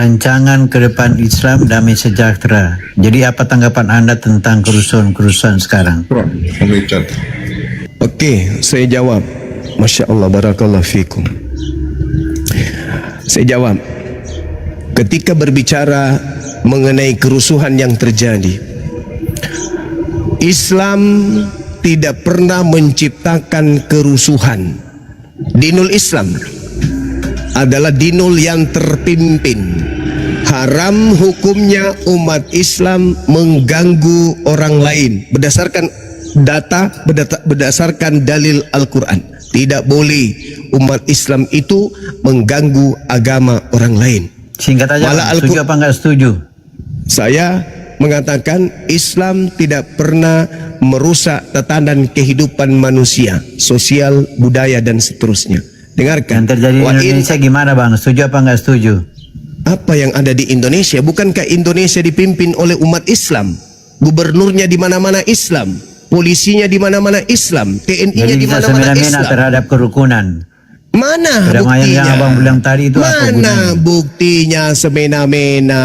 Rancangan ke depan Islam damai sejahtera. Jadi apa tanggapan Anda tentang kerusuhan-kerusuhan sekarang? Okey, saya jawab. Masya Allah, barakallahu fikum. Saya jawab. Ketika berbicara mengenai kerusuhan yang terjadi, Islam tidak pernah menciptakan kerusuhan. Dinul Islam adalah dinul yang terpimpin. Haram hukumnya umat Islam mengganggu orang lain berdasarkan data, berdasarkan dalil Al-Quran. Tidak boleh umat Islam itu mengganggu agama orang lain. Singkat aja, setuju apa enggak setuju? Saya mengatakan Islam tidak pernah merusak tatanan kehidupan manusia, sosial, budaya dan seterusnya. Dengarkan. Yang terjadi di Indonesia gimana bang? Setuju apa enggak setuju? Apa yang ada di Indonesia? Bukankah Indonesia dipimpin oleh umat Islam? Gubernurnya di mana-mana Islam, polisinya di mana-mana Islam, TNI-nya di mana-mana Islam. Terhadap kerukunan. Mana Kedamaian buktinya? yang abang bilang tadi itu Mana buktinya semena-mena?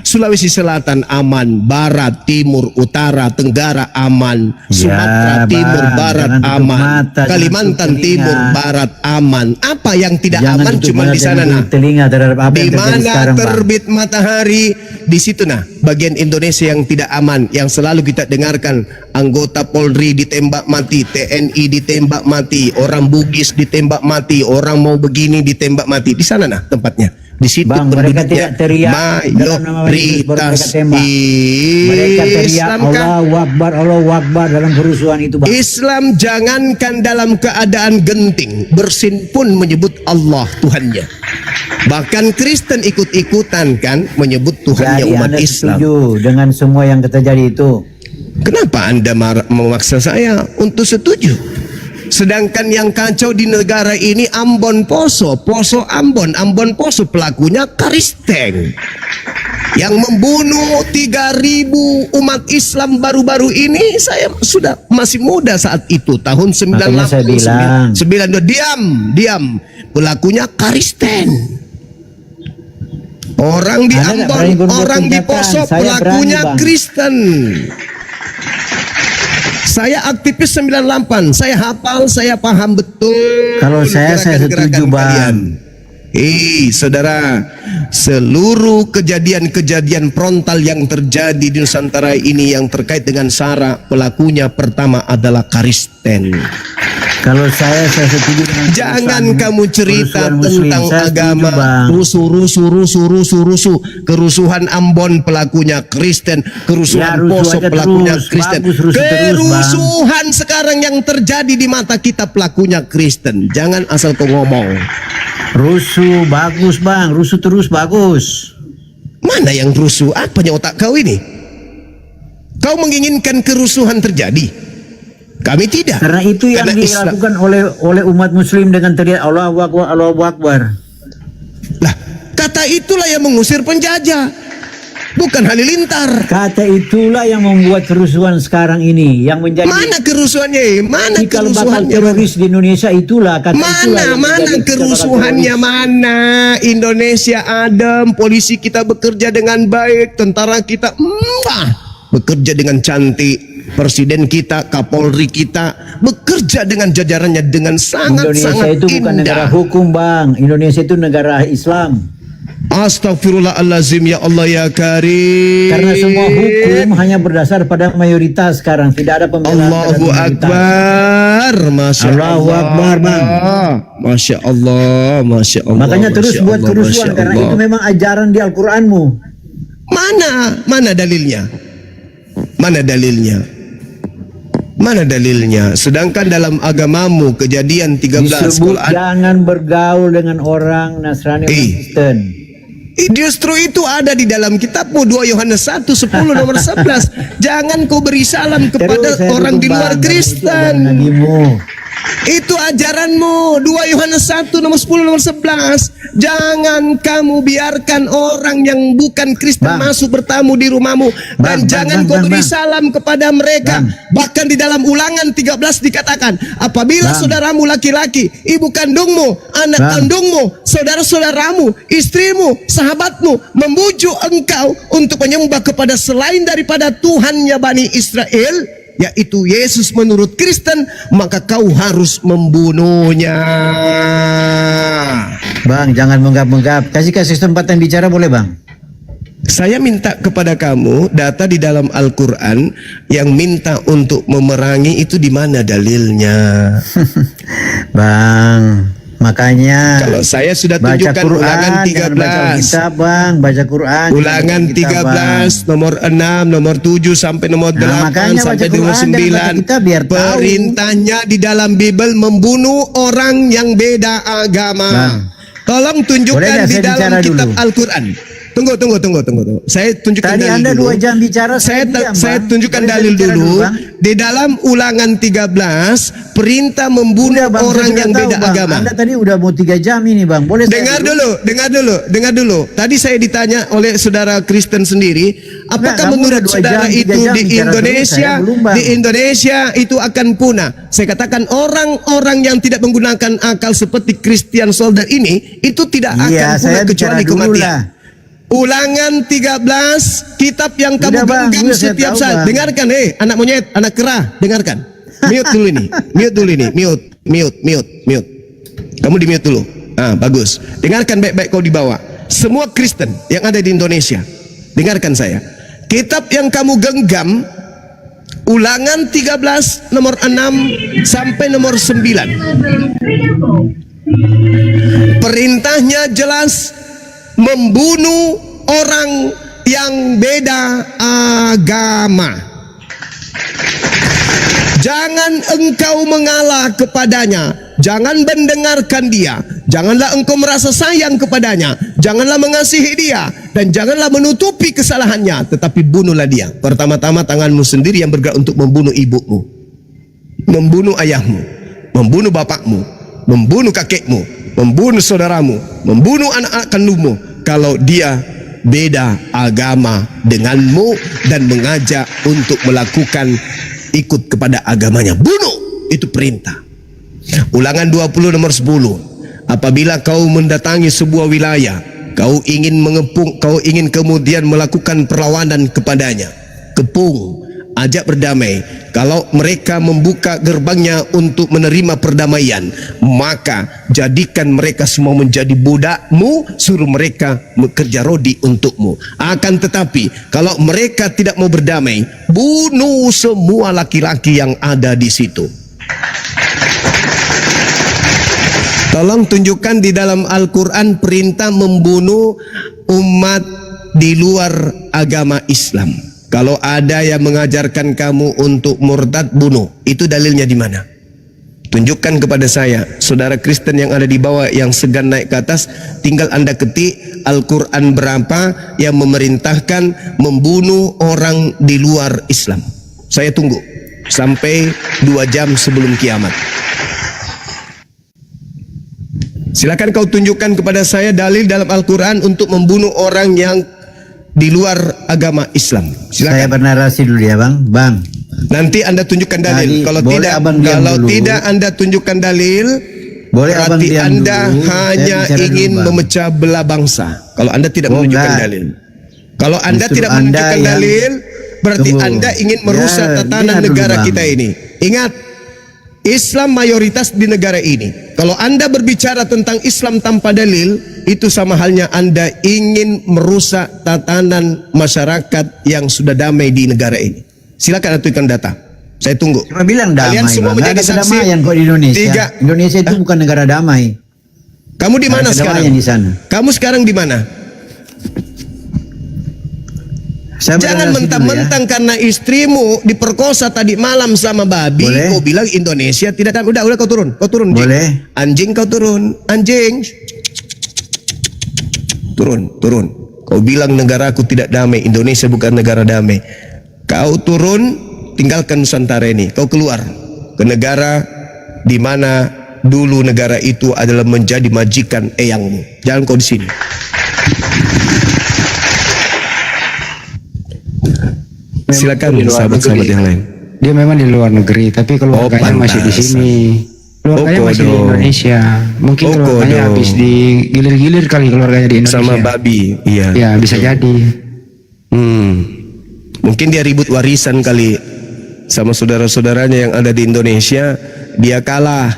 Sulawesi Selatan aman, Barat, Timur, Utara, Tenggara aman, Sumatera Timur, Barat aman, Kalimantan Timur, Barat aman. Apa yang tidak aman cuma di sana nah? Di mana terbit matahari, di situ nah bagian Indonesia yang tidak aman, yang selalu kita dengarkan anggota Polri ditembak mati, TNI ditembak mati, orang Bugis ditembak mati, orang mau begini ditembak mati. Di sana nah tempatnya. Di situ bang, mereka tidak teriak mayoritas mereka teriak Allahu Akbar, Allahu Akbar dalam kerusuhan itu bang. Islam jangankan dalam keadaan genting, bersin pun menyebut Allah Tuhannya. Bahkan Kristen ikut-ikutan kan menyebut Tuhannya. Jadi umat Anda Islam. setuju dengan semua yang terjadi itu? Kenapa Anda memaksa saya untuk setuju? Sedangkan yang kacau di negara ini Ambon Poso, Poso Ambon, Ambon Poso pelakunya Kristen. Yang membunuh 3.000 umat Islam baru-baru ini, saya sudah masih muda saat itu, tahun 98. 92. Diam. Pelakunya Kristen. Orang di Ambon, orang di Poso pelakunya Kristen. Saya aktivis 98, saya hafal, saya paham betul. Kalau saya setuju bang. Saudara, seluruh kejadian-kejadian frontal yang terjadi di Nusantara ini yang terkait dengan SARA, pelakunya pertama adalah Kristen. Kalau saya setuju dengan jangan kamu cerita tentang agama. Rusuh. Kerusuhan Ambon pelakunya Kristen, kerusuhan Poso pelakunya Kristen. Kerusuhan sekarang yang terjadi di mata kita pelakunya Kristen. Jangan asal kau ngomong. Rusuh bagus bang, rusuh terus bagus. Mana yang rusuh? Apanya otak kau ini? Kau menginginkan kerusuhan terjadi? Kami tidak. Karena itu yang dilakukan oleh umat Muslim dengan teriak Allahu Akbar, Allahu Akbar. Lah, kata itulah yang mengusir penjajah. Bukan halilintar. Kata itulah yang membuat kerusuhan sekarang ini, yang menjadi. Mana kerusuhannya? Mana kerusuhannya? Teroris di Indonesia itulah kata mana kerusuhannya? Mana Indonesia adem, polisi kita bekerja dengan baik, tentara kita bekerja dengan cantik, presiden kita, Kapolri kita bekerja dengan jajarannya dengan sangat-sangat indah. Indonesia itu bukan negara hukum bang, Indonesia itu negara Islam. Astaghfirullahalazim, ya Allah ya Karim. Karena semua hukum hanya berdasar pada mayoritas sekarang, tidak ada pembelaan. Allahu Akbar, Masya Allah. Allahu Akbar bang. Masya Allah, Masya Allah. Makanya terus buat kerusuhan karena itu memang ajaran di Al-Quranmu. Mana dalilnya? Mana dalilnya? Mana dalilnya? Sedangkan dalam agamamu Kejadian 13 disebut jangan bergaul dengan orang Nasrani Kristen. Justru itu ada di dalam kitabmu 2 Yohanes 1:10 nomor 11. Jangan kau beri salam kepada orang di luar Kristen. Itu ajaranmu. 2 Yohanes 1 nomor 10 nomor 11. Jangan kamu biarkan orang yang bukan Kristen masuk bertamu di rumahmu. Dan jangan kau beri salam kepada mereka. Bahkan di dalam Ulangan 13 dikatakan, apabila saudaramu laki-laki, ibu kandungmu, anak kandungmu, saudara-saudaramu, istrimu, sahabatmu membujuk engkau untuk menyembah kepada selain daripada Tuhannya Bani Israel, yaitu Yesus menurut Kristen, maka kau harus membunuhnya. Bang, jangan menggap-menggap. Kasih kesempatan bicara boleh, Bang? Saya minta kepada kamu data di dalam Al-Quran yang minta untuk memerangi itu di mana dalilnya? Bang, makanya kalau saya sudah tunjukkan Quran, Ulangan 13. Baca kitab, Bang, baca Quran. Ulangan 13 nomor 6, nomor 7 sampai nomor 8 sampai nomor 9. Perintahnya di dalam Bible membunuh orang yang beda agama. Bang, tolong tunjukkan di dalam kitab Al-Quran. Tunggu. Saya tunjukkan tadi dalil Anda dulu. 2 jam bicara, Saya tunjukkan dalil dulu. Di dalam Ulangan 13, perintah membunuh orang yang beda agama. Anda tadi udah mau 3 jam ini, Bang. Boleh dengar dulu. Tadi saya ditanya oleh saudara Kristen sendiri, apakah menurut saudara itu di Indonesia itu akan punah? Saya katakan orang-orang yang tidak menggunakan akal seperti Christian soldier ini itu tidak akan punah kecuali kematian. Ulangan 13, kitab yang kamu genggam setiap saat. Dengarkan, anak monyet, anak kera, dengarkan. Mute dulu ini. Mute. Kamu di mute dulu. Bagus. Dengarkan baik-baik kau dibawa. Semua Kristen yang ada di Indonesia, dengarkan saya. Kitab yang kamu genggam, Ulangan 13 nomor 6 sampai nomor 9. Perintahnya jelas, membunuh orang yang beda agama. Jangan engkau mengalah kepadanya, jangan mendengarkan dia, janganlah engkau merasa sayang kepadanya, janganlah mengasihi dia, dan janganlah menutupi kesalahannya, tetapi bunuhlah dia. Pertama-tama tanganmu sendiri yang bergerak untuk membunuh ibumu, membunuh ayahmu, membunuh bapakmu, membunuh kakekmu, membunuh saudaramu, membunuh anak-anak kandungmu, kalau dia beda agama denganmu dan mengajak untuk melakukan ikut kepada agamanya. Bunuh, itu perintah. Ulangan 20 nomor 10. Apabila kau mendatangi sebuah wilayah, kau ingin mengepung, kau ingin kemudian melakukan perlawanan kepadanya, kepung, ajak berdamai. Kalau mereka membuka gerbangnya untuk menerima perdamaian, maka jadikan mereka semua menjadi budakmu, suruh mereka bekerja rodi untukmu. Akan tetapi kalau mereka tidak mau berdamai, bunuh semua laki-laki yang ada di situ. Tolong tunjukkan di dalam Al-Quran perintah membunuh umat di luar agama Islam. Kalau ada yang mengajarkan kamu untuk murtad, bunuh. Itu dalilnya di mana? Tunjukkan kepada saya. Saudara Kristen yang ada di bawah yang segan naik ke atas, tinggal Anda ketik Al-Quran berapa yang memerintahkan membunuh orang di luar Islam. Saya tunggu sampai 2 jam sebelum kiamat. Silakan kau tunjukkan kepada saya dalil dalam Al-Quran untuk membunuh orang yang di luar agama Islam. Silakan. Saya bernarasi dulu ya, Bang. Bang, nanti Anda tunjukkan dalil. Kalau tidak Anda tunjukkan dalil, berarti Anda hanya ingin memecah belah bangsa. Kalau Anda tidak menunjukkan dalil. Kalau Anda tidak menunjukkan dalil, berarti Anda ingin merusak tatanan negara kita ini. Ingat, Islam mayoritas di negara ini. Kalau Anda berbicara tentang Islam tanpa dalil, itu sama halnya Anda ingin merusak tatanan masyarakat yang sudah damai di negara ini. Silakan tunjukkan data. Saya tunggu. Cuma bilang damai. Kalian semua menjadi saksi. Kok di Indonesia? Indonesia itu bukan negara damai. Kamu di mana sekarang? Di sana. Kamu sekarang di mana? Jangan mentang-mentang karena istrimu diperkosa tadi malam sama babi, kau bilang Indonesia tidak kan? Udah kau turun, Boleh. Anjing kau turun, anjing. Turun. Kau bilang negaraku tidak damai, Indonesia bukan negara damai. Kau turun, tinggalkan Nusantara ini. Kau keluar ke negara di mana dulu negara itu adalah menjadi majikan eyangmu. Jangan kau di sini. Silakan sahabat-sahabat yang lain. Dia memang di luar negeri, tapi keluarganya masih di sini. Keluarganya masih di Indonesia. Mungkin keluarganya habis digilir-gilir kali keluarganya di Indonesia. Sama babi, iya. Ya, bisa jadi. Mungkin dia ribut warisan kali sama saudara-saudaranya yang ada di Indonesia. Dia kalah,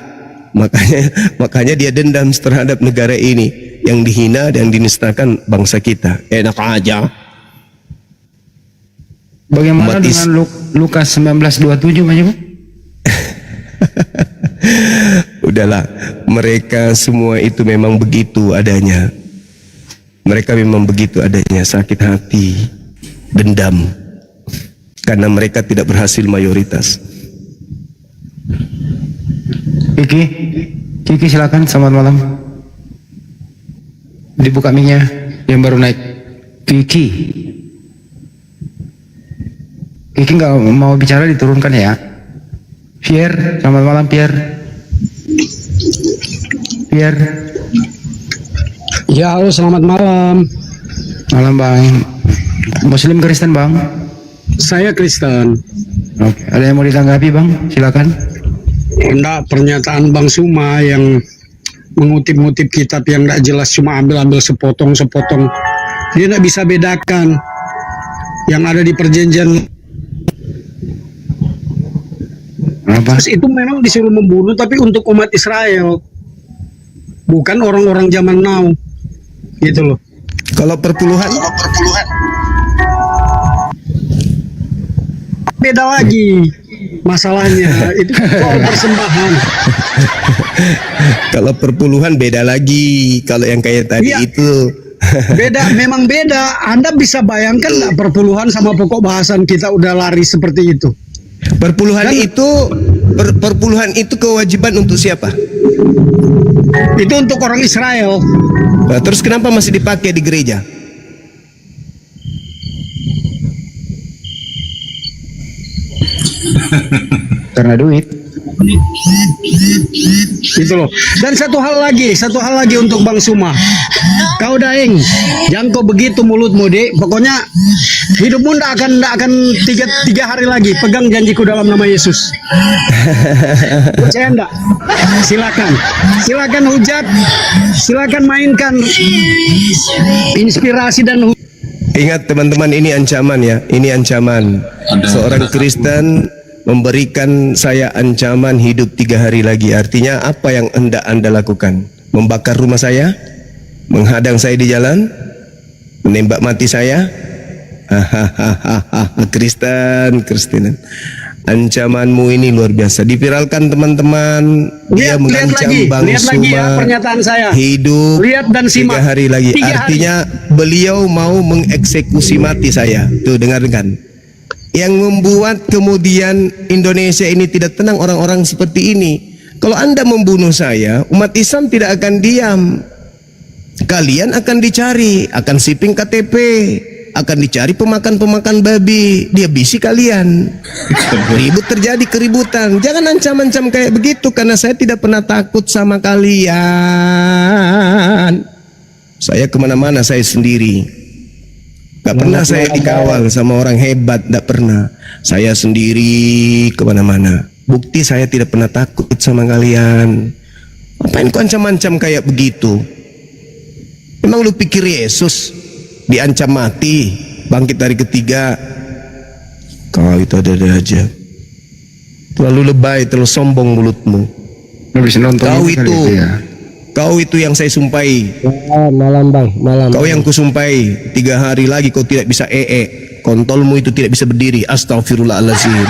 makanya dia dendam terhadap negara ini yang dihina dan dinistakan bangsa kita. Enak aja. Bagaimana dengan Lukas 19:27 Mas? Udahlah, mereka semua itu memang begitu adanya. Mereka memang begitu adanya, sakit hati, dendam, karena mereka tidak berhasil mayoritas. Kiki silakan, selamat malam. Dibuka mic-nya yang baru naik. Kiki nggak mau bicara, diturunkan ya. Pierre, selamat malam Pierre. Ya, halo, selamat malam. Malam Bang. Muslim Kristen Bang? Saya Kristen. Oke, ada yang mau ditanggapi Bang? Silakan. Enggak, pernyataan Bang Suma yang mengutip-ngutip kitab yang enggak jelas, cuma ambil-ambil sepotong-sepotong. Dia enggak bisa bedakan yang ada di perjanjian. Apa? Terus itu memang disuruh membunuh, tapi untuk umat Israel, bukan orang-orang zaman now, gitu loh. Kalau perpuluhan beda lagi masalahnya. Itu soal persembahan. Kalau perpuluhan beda lagi. Kalau yang kayak tadi Iya. itu Beda, memang beda. Anda bisa bayangkan nggak perpuluhan sama pokok bahasan kita udah lari seperti itu? perpuluhan Kan- itu perpuluhan itu kewajiban untuk siapa? Itu untuk orang Israel. Nah, terus kenapa masih dipakai di gereja? Karena duit. Gitu loh. Dan satu hal lagi untuk Bang Suma. Kau Daeng, jangan kau begitu mulutmu, Dek. Pokoknya hidupmu ndak akan tiga hari lagi. Pegang janjiku dalam nama Yesus. Percaya ndak? Silakan hujat, silakan mainkan inspirasi dan Ingat teman-teman, ini ancaman ya, ini ancaman. Seorang Kristen memberikan saya ancaman hidup 3 hari lagi. Artinya apa yang hendak Anda lakukan? Membakar rumah saya? Menghadang saya di jalan? Menembak mati saya? Hahaha, Kristen. Ancamanmu ini luar biasa. Diviralkan teman-teman. Dia mengancam Bang lihat lagi ya Suma pernyataan saya. hidup Lihat dan 3 simak. hari lagi. 3 hari. Artinya beliau mau mengeksekusi mati saya. Tuh, dengarkan. Yang membuat kemudian Indonesia ini tidak tenang orang-orang seperti ini. Kalau Anda membunuh saya, umat Islam tidak akan diam. Kalian akan dicari, akan siping KTP, akan dicari pemakan-pemakan babi. Dia bisi kalian. Ribut terjadi, keributan. Jangan ancam-ancam kayak begitu, karena saya tidak pernah takut sama kalian. Saya kemana-mana saya sendiri. Gak pernah saya dikawal sama orang hebat, gak pernah. Saya sendiri kemana-mana. Bukti saya tidak pernah takut sama kalian. Apain kau ancam-ancam kayak begitu? Emang lu pikir Yesus diancam mati, bangkit dari ketiga? Kau itu ada-ada aja. Terlalu lebay, terlalu sombong mulutmu. Lu bisa nonton Kau kali itu, ya. kau itu yang saya sumpahi. Malam bang, malam. Kau yang kusumpahi 3 hari lagi kau tidak bisa kontolmu itu tidak bisa berdiri. Astagfirullahalazim.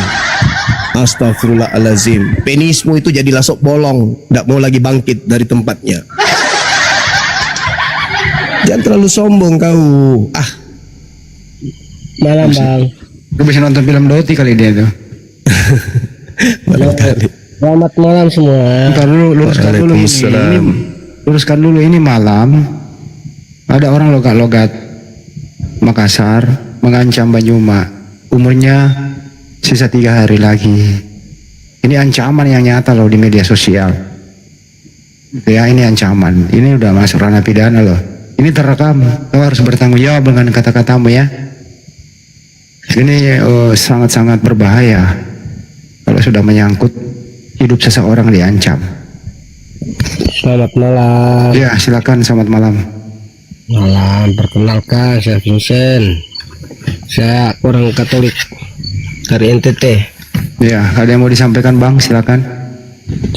Astagfirullahalazim. Penismu itu jadi lasok bolong, tidak mau lagi bangkit dari tempatnya. Jangan terlalu sombong kau. Malam bang. Lu bisa nonton film Doti kali dia tuh. Barangkali. Selamat malam semua. Ntar dulu, luruskan dulu ini. Waalaikumsalam. Luruskan dulu, ini malam. Ada orang logat-logat Makassar mengancam Banyuma. Umurnya sisa 3 hari lagi. Ini ancaman yang nyata loh di media sosial. Ya ini ancaman. Ini udah masuk ranah pidana loh. Ini terekam. Kau harus bertanggung jawab dengan kata-katamu ya. Ini sangat-sangat berbahaya. Kalau sudah menyangkut hidup seseorang diancam. Selamat malam. Ya silakan, selamat malam. Malam, perkenalkan saya Vincent. Saya orang Katolik dari NTT. Ya, ada yang mau disampaikan Bang, silakan.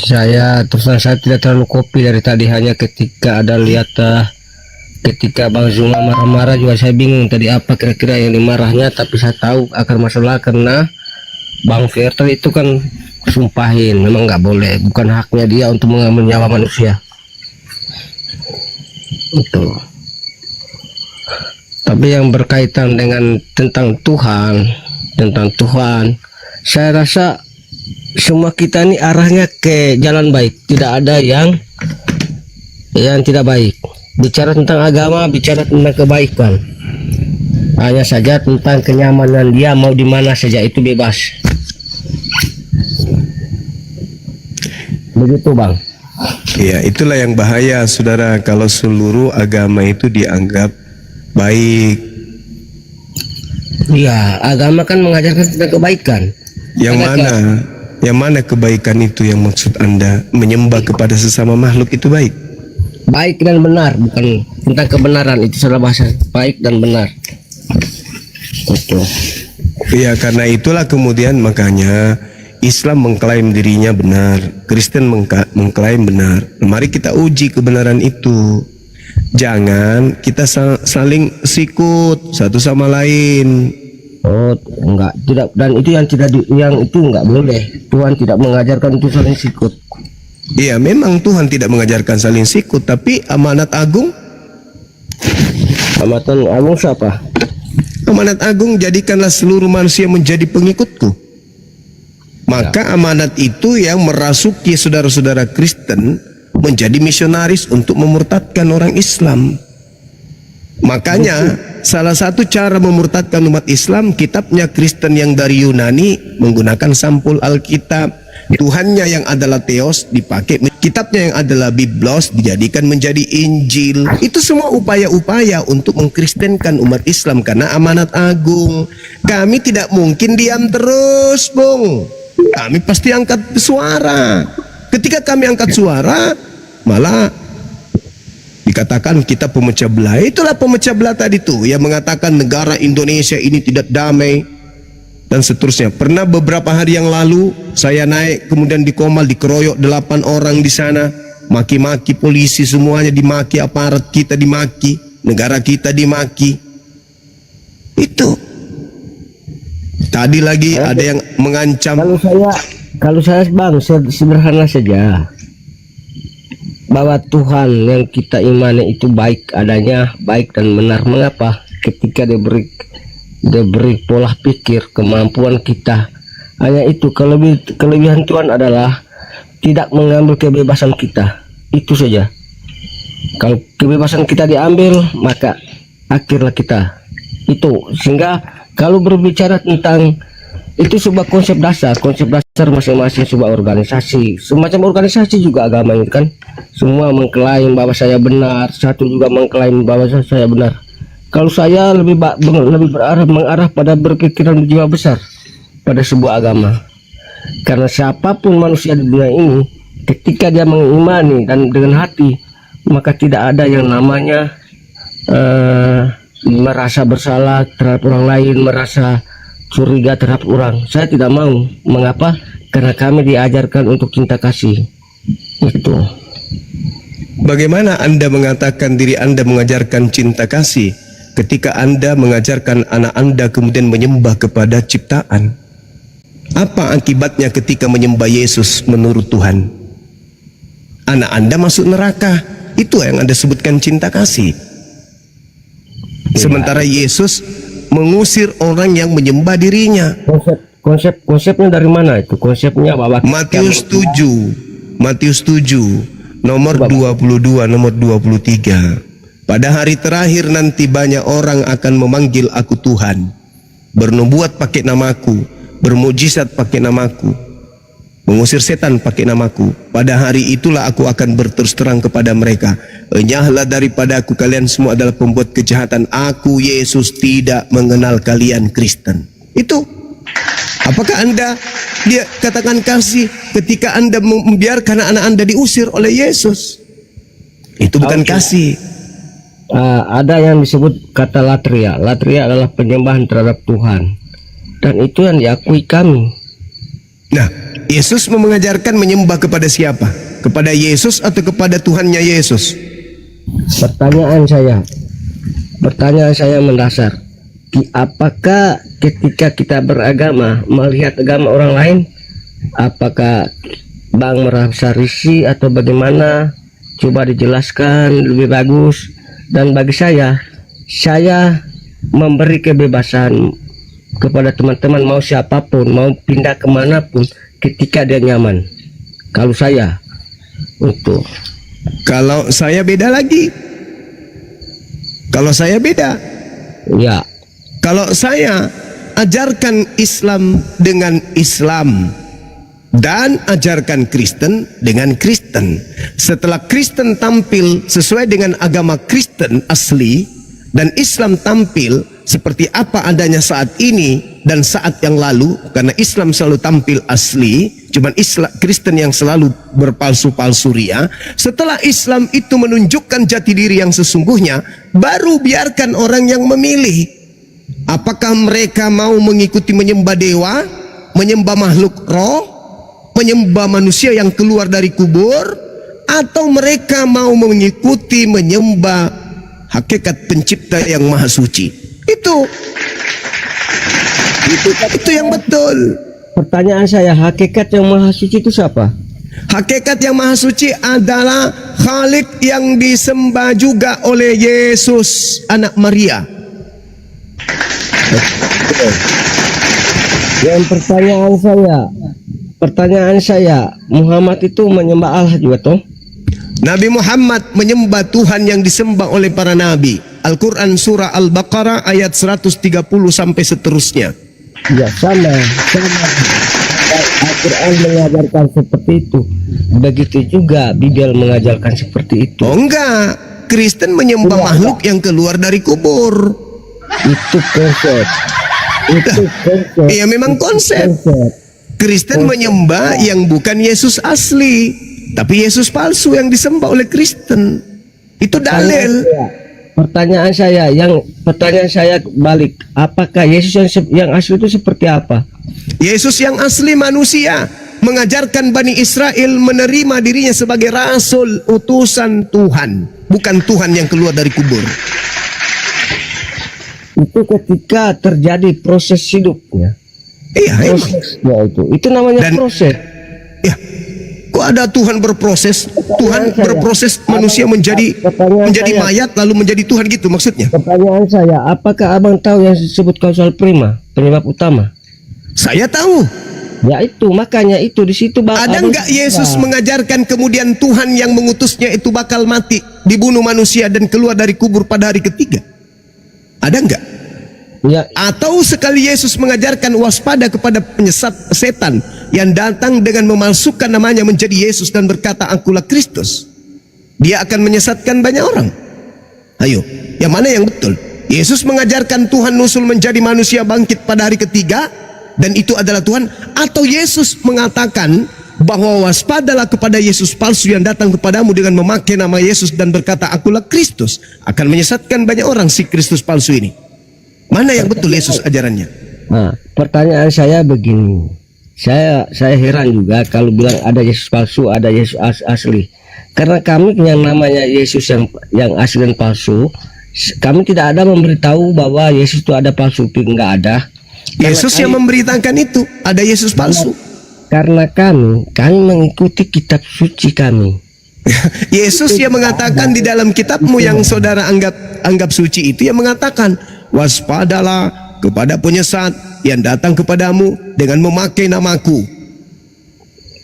Saya terus terang saya tidak terlalu kopi dari tadi, hanya ketika ada lihat ketika Bang Zuma marah-marah juga saya bingung tadi apa kira-kira yang dimarahnya, tapi saya tahu akar masalah karena Bang Verter itu kan sumpahin memang nggak boleh, bukan haknya dia untuk mengambil nyawa manusia itu. Tapi yang berkaitan dengan tentang Tuhan, saya rasa semua kita ini arahnya ke jalan baik, tidak ada yang tidak baik. Bicara tentang agama, bicara tentang kebaikan, hanya saja tentang kenyamanan dia mau di mana saja itu bebas. Begitu Bang. Ya, itulah yang bahaya saudara, kalau seluruh agama itu dianggap baik. Iya, agama kan mengajarkan tentang kebaikan. Yang mana kebaikan itu yang maksud Anda? Menyembah kepada sesama makhluk itu baik? Baik dan benar, bukan tentang kebenaran, itu salah bahasa. Baik dan benar. Betul. Ya, karena itulah kemudian makanya Islam mengklaim dirinya benar, Kristen mengklaim benar. Mari kita uji kebenaran itu. Jangan kita saling sikut satu sama lain. Oh, enggak, tidak, dan itu yang itu enggak boleh. Tuhan tidak mengajarkan itu saling sikut. Iya, memang Tuhan tidak mengajarkan saling sikut, tapi amanat agung. Amanat agung siapa? Amanat agung, jadikanlah seluruh manusia menjadi pengikutku. Maka amanat itu yang merasuki saudara-saudara Kristen menjadi misionaris untuk memurtadkan orang Islam. Makanya salah satu cara memurtadkan umat Islam, kitabnya Kristen yang dari Yunani menggunakan sampul Alkitab, Tuhannya yang adalah Theos dipakai, kitabnya yang adalah Biblos dijadikan menjadi Injil. Itu semua upaya-upaya untuk mengkristenkan umat Islam karena amanat agung. Kami tidak mungkin diam terus, Bung. Kami pasti angkat suara. Ketika kami angkat suara, malah dikatakan kita pemecah belah. Itulah pemecah belah tadi tuh yang mengatakan negara Indonesia ini tidak damai dan seterusnya. Pernah beberapa hari yang lalu saya naik kemudian di Komal dikeroyok 8 orang di sana, maki-maki polisi, semuanya dimaki, aparat kita dimaki, negara kita dimaki. Itu tadi lagi ada yang mengancam. Kalau saya Bang, sederhana saja, bahwa Tuhan yang kita imani itu baik adanya, baik dan benar. Mengapa? Ketika dia beri pola pikir, kemampuan kita, hanya itu. Kelebihan Tuhan adalah tidak mengambil kebebasan kita, itu saja. Kalau kebebasan kita diambil, maka akhirlah kita itu. Sehingga kalau berbicara tentang itu sebuah konsep dasar masing-masing sebuah organisasi, semacam organisasi juga agama ini kan, semua mengklaim bahwa saya benar, satu juga mengklaim bahwa saya benar. Kalau saya lebih mengarah pada berpikiran jiwa besar pada sebuah agama, karena siapapun manusia di dunia ini, ketika dia mengimani dan dengan hati, maka tidak ada yang namanya merasa bersalah terhadap orang lain, merasa curiga terhadap orang. Saya tidak mau. Mengapa? Karena kami diajarkan untuk cinta kasih. Itu. Bagaimana Anda mengatakan diri Anda mengajarkan cinta kasih ketika Anda mengajarkan anak Anda kemudian menyembah kepada ciptaan? Apa akibatnya ketika menyembah Yesus menurut Tuhan? Anak Anda masuk neraka. Itu yang Anda sebutkan cinta kasih. Sementara Yesus mengusir orang yang menyembah dirinya. Konsepnya dari mana itu? Konsepnya bahwa Matius 7 nomor 22 nomor 23. Pada hari terakhir nanti banyak orang akan memanggil aku Tuhan, bernubuat pakai namaku, bermujizat pakai namaku. mengusir setan pakai namaku. Pada hari itulah aku akan berterus terang kepada mereka, enyahlah daripada aku, kalian semua adalah pembuat kejahatan. Aku Yesus tidak mengenal kalian Kristen. Itu. Apakah Anda dia katakan kasih ketika Anda membiarkan anak Anda diusir oleh Yesus? Itu bukan kasih. Ada yang disebut kata latria. Latria adalah penyembahan terhadap Tuhan, dan itu yang diakui kami. Nah, Yesus mengajarkan menyembah kepada siapa? Kepada Yesus atau kepada Tuhannya Yesus? Pertanyaan saya mendasar. Apakah ketika kita beragama, melihat agama orang lain, apakah Bang merasa risih atau bagaimana? Coba dijelaskan lebih bagus. Dan bagi saya memberi kebebasan kepada teman-teman, mau siapapun, mau pindah kemanapun ketika dia nyaman. Kalau saya beda lagi. Kalau saya beda. Ya. Kalau saya ajarkan Islam dengan Islam dan ajarkan Kristen dengan Kristen. Setelah Kristen tampil sesuai dengan agama Kristen asli dan Islam tampil seperti apa adanya saat ini dan saat yang lalu, karena Islam selalu tampil asli, cuman Kristen yang selalu berpalsu-palsu ria. Setelah Islam itu menunjukkan jati diri yang sesungguhnya, baru biarkan orang yang memilih. Apakah mereka mau mengikuti menyembah dewa, menyembah makhluk roh, menyembah manusia yang keluar dari kubur, atau mereka mau mengikuti menyembah hakikat pencipta yang maha suci. Itu yang betul. Pertanyaan saya, hakikat yang maha suci itu siapa? Hakikat yang maha suci adalah Khalik yang disembah juga oleh Yesus anak Maria. Yang pertanyaan saya, Muhammad itu menyembah Allah juga toh? Nabi Muhammad menyembah Tuhan yang disembah oleh para nabi. Al-Quran surah Al-Baqarah ayat 130 sampai seterusnya. Ya, sama. Al-Quran mengajarkan seperti itu. Begitu juga Bible mengajarkan seperti itu. Oh enggak, Kristen menyembah makhluk yang keluar dari kubur. Itu konsep. Iya, memang konsep. Kristen menyembah yang bukan Yesus asli, tapi Yesus palsu yang disembah oleh Kristen. Itu dalil. Pertanyaan saya balik, apakah Yesus yang asli itu seperti apa? Yesus yang asli manusia, mengajarkan Bani Israel menerima dirinya sebagai rasul utusan Tuhan, bukan Tuhan yang keluar dari kubur. Itu ketika terjadi proses hidupnya. Iya, prosesnya itu namanya proses. Ya, kok ada Tuhan berproses? Tuhan berproses manusia menjadi mayat lalu menjadi Tuhan gitu maksudnya? Pertanyaan saya, apakah abang tahu yang disebut kausal prima, penyebab utama? Saya tahu. Ya itu, makanya itu di situ bang. Ada nggak Yesus mengajarkan kemudian Tuhan yang mengutusnya itu bakal mati, dibunuh manusia dan keluar dari kubur pada hari ketiga? Ada nggak? Ya. Atau sekali Yesus mengajarkan waspada kepada penyesat setan yang datang dengan memalsukan namanya menjadi Yesus dan berkata akulah Kristus, dia akan menyesatkan banyak orang. Ayo, yang mana yang betul? Yesus mengajarkan Tuhan nusul menjadi manusia bangkit pada hari ketiga dan itu adalah Tuhan, atau Yesus mengatakan bahwa waspadalah kepada Yesus palsu yang datang kepadamu dengan memakai nama Yesus dan berkata akulah Kristus, akan menyesatkan banyak orang si Kristus palsu ini. Mana yang betul Yesus ajarannya? Nah, pertanyaan saya begini. Saya heran juga kalau bilang ada Yesus palsu, ada Yesus asli. Karena kami yang namanya Yesus yang asli dan palsu, kami tidak ada memberitahu bahwa Yesus itu ada palsu, itu enggak ada. Yesus yang memberitakan itu ada Yesus palsu. Karena kami mengikuti kitab suci kami. Yesus yang mengatakan di dalam kitabmu yang saudara anggap suci itu, yang mengatakan waspadalah kepada penyesat yang datang kepadamu dengan memakai namaku,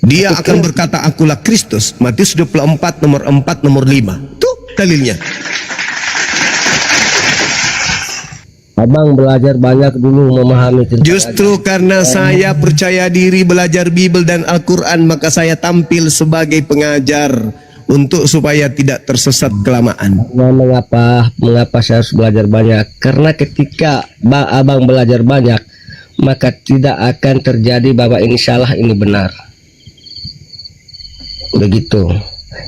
dia akan berkata akulah Kristus. Matius 24 nomor 4 nomor 5. Tuh dalilnya. Abang belajar banyak dulu memahami tentang Justru karena saya percaya diri belajar Bible dan Al-Quran, maka saya tampil sebagai pengajar untuk supaya tidak tersesat kelamaan. Mengapa saya harus belajar banyak? Karena ketika abang belajar banyak, maka tidak akan terjadi bahwa ini salah, ini benar. Begitu.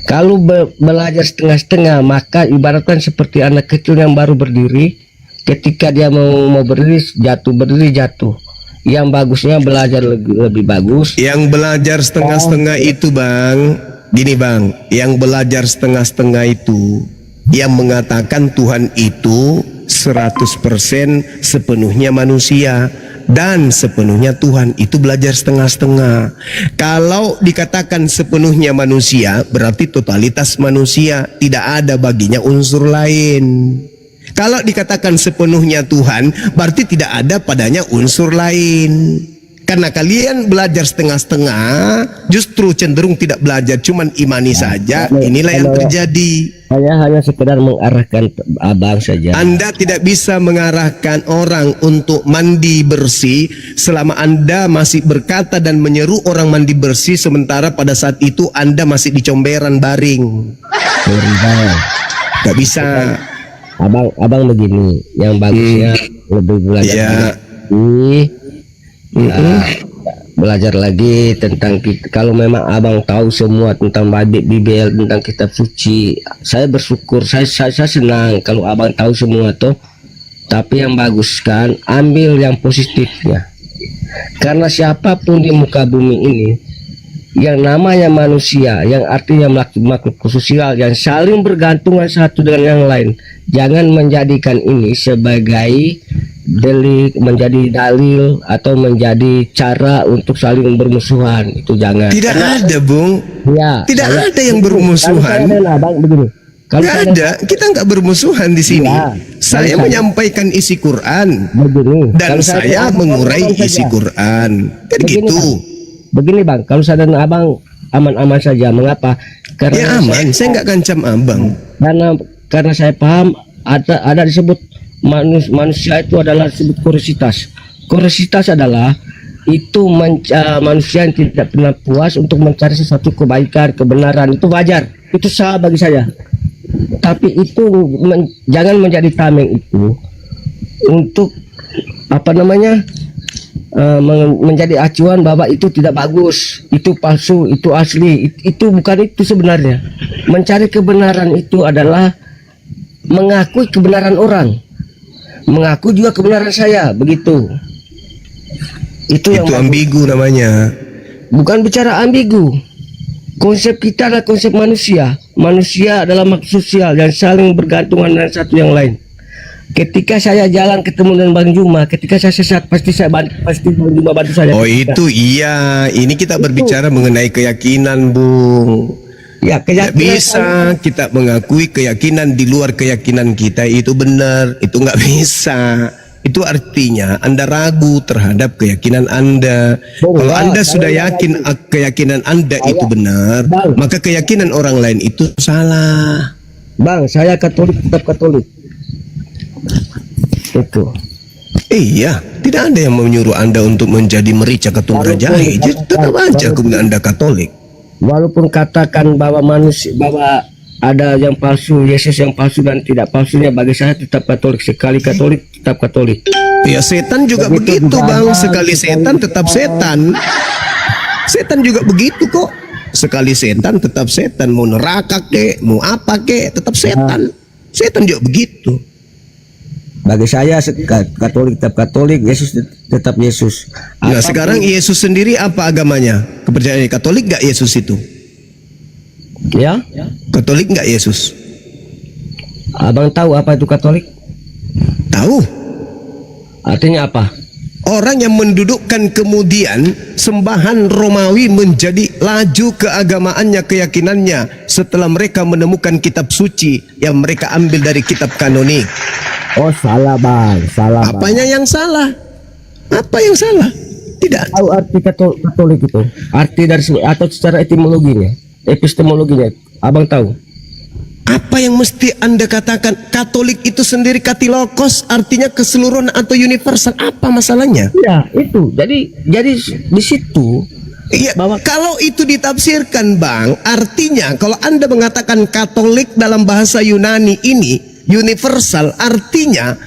Kalau belajar setengah-setengah, maka ibaratkan seperti anak kecil yang baru berdiri. Ketika dia mau berdiri jatuh. Yang bagusnya belajar lebih bagus. Yang belajar setengah-setengah itu bang, gini bang, yang belajar setengah-setengah itu, yang mengatakan Tuhan itu 100% sepenuhnya manusia dan sepenuhnya Tuhan, itu belajar setengah-setengah. Kalau dikatakan sepenuhnya manusia, berarti totalitas manusia, tidak ada baginya unsur lain. Kalau dikatakan sepenuhnya Tuhan, berarti tidak ada padanya unsur lain. Karena kalian belajar setengah-setengah, justru cenderung tidak belajar, cuman imani saja. Inilah yang terjadi. Saya hanya sekedar mengarahkan abang saja. Anda tidak bisa mengarahkan orang untuk mandi bersih selama Anda masih berkata dan menyeru orang mandi bersih, sementara pada saat itu Anda masih di comberan baring. Gak bisa. Abang begini, yang bagusnya lebih belajar belajar lagi tentang kita. Kalau memang abang tahu semua tentang Bible, tentang kitab suci, saya bersyukur, saya senang kalau abang tahu semua tuh. Tapi yang bagus kan, ambil yang positifnya. Karena siapapun di muka bumi ini, yang namanya manusia, yang artinya makhluk sosial yang saling bergantungan satu dengan yang lain, jangan menjadikan ini sebagai delik, menjadi dalil atau menjadi cara untuk saling bermusuhan. Itu jangan. Tidak ada, Bung. Ya, tidak ada yang bermusuhan. Kalau nggak ada, kita nggak bermusuhan di sini. Ya, saya menyampaikan isi Quran dan saya mengurai isi Quran. Kan gitu. Begini bang, kalau saya dan abang aman-aman saja. Mengapa? Karena ya aman, saya nggak ngancam abang. Karena saya paham ada disebut manusia itu adalah disebut kuriositas. Kuriositas adalah itu manusia yang tidak pernah puas untuk mencari sesuatu kebaikan, kebenaran. Itu wajar, itu sah bagi saya. Tapi itu jangan menjadi tameng itu untuk menjadi acuan bahwa itu tidak bagus, itu palsu, itu asli. Itu bukan itu sebenarnya. Mencari kebenaran itu adalah mengakui kebenaran orang, mengaku juga kebenaran saya, begitu. Itu yang ambigu namanya. Bukan bicara ambigu. Konsep kita adalah konsep manusia. Manusia adalah makhluk sosial yang saling bergantungan dengan satu yang lain. Ketika saya jalan ketemu dengan Bang Juma, ketika saya sesat pasti Bang Juma bantu saya. Oh itu iya, ini kita berbicara mengenai keyakinan, Bung. Ya, keyakinan. Bisa kita mengakui keyakinan di luar keyakinan kita itu benar, itu nggak bisa. Itu artinya Anda ragu terhadap keyakinan Anda. Kalau Anda sudah yakin keyakinan Anda itu benar, maka keyakinan orang lain itu salah. Bang, saya Katolik, tetap Katolik. Itu. Iya, tidak ada yang menyuruh Anda untuk menjadi merica ketum rajahe. Tetap aja kemudian Anda Katolik. Walaupun katakan bahwa bahwa ada yang palsu, Yesus yang palsu dan tidak palsunya, bagi saya tetap Katolik. Sekali Katolik, tetap Katolik. Ya setan juga begitu Bang. Sekali setan tetap setan. Setan juga begitu kok. Sekali setan tetap setan. Mau neraka kek, mau apa kek, tetap setan. Setan juga begitu. Bagi saya Katolik tetap Katolik, Yesus tetap Yesus. Nah sekarang Yesus sendiri apa agamanya? Kepercayaannya Katolik nggak Yesus itu? Ya? Katolik nggak Yesus? Abang tahu apa itu Katolik? Tahu. Artinya apa? Orang yang mendudukkan kemudian sembahan Romawi menjadi laju keagamaannya, keyakinannya setelah mereka menemukan kitab suci yang mereka ambil dari kitab kanonik. Oh salah bang, salah. Apanya yang salah? Apa yang salah? Tidak. Tahu arti Katolik itu? Arti dari atau secara etimologinya, epistemologinya, abang tahu? Apa yang mesti Anda katakan? Katolik itu sendiri katilokos, artinya keseluruhan atau universal. Apa masalahnya? Ya, itu. Jadi di situ Iya, bahwa kalau itu ditafsirkan, Bang, artinya kalau Anda mengatakan Katolik dalam bahasa Yunani ini universal, artinya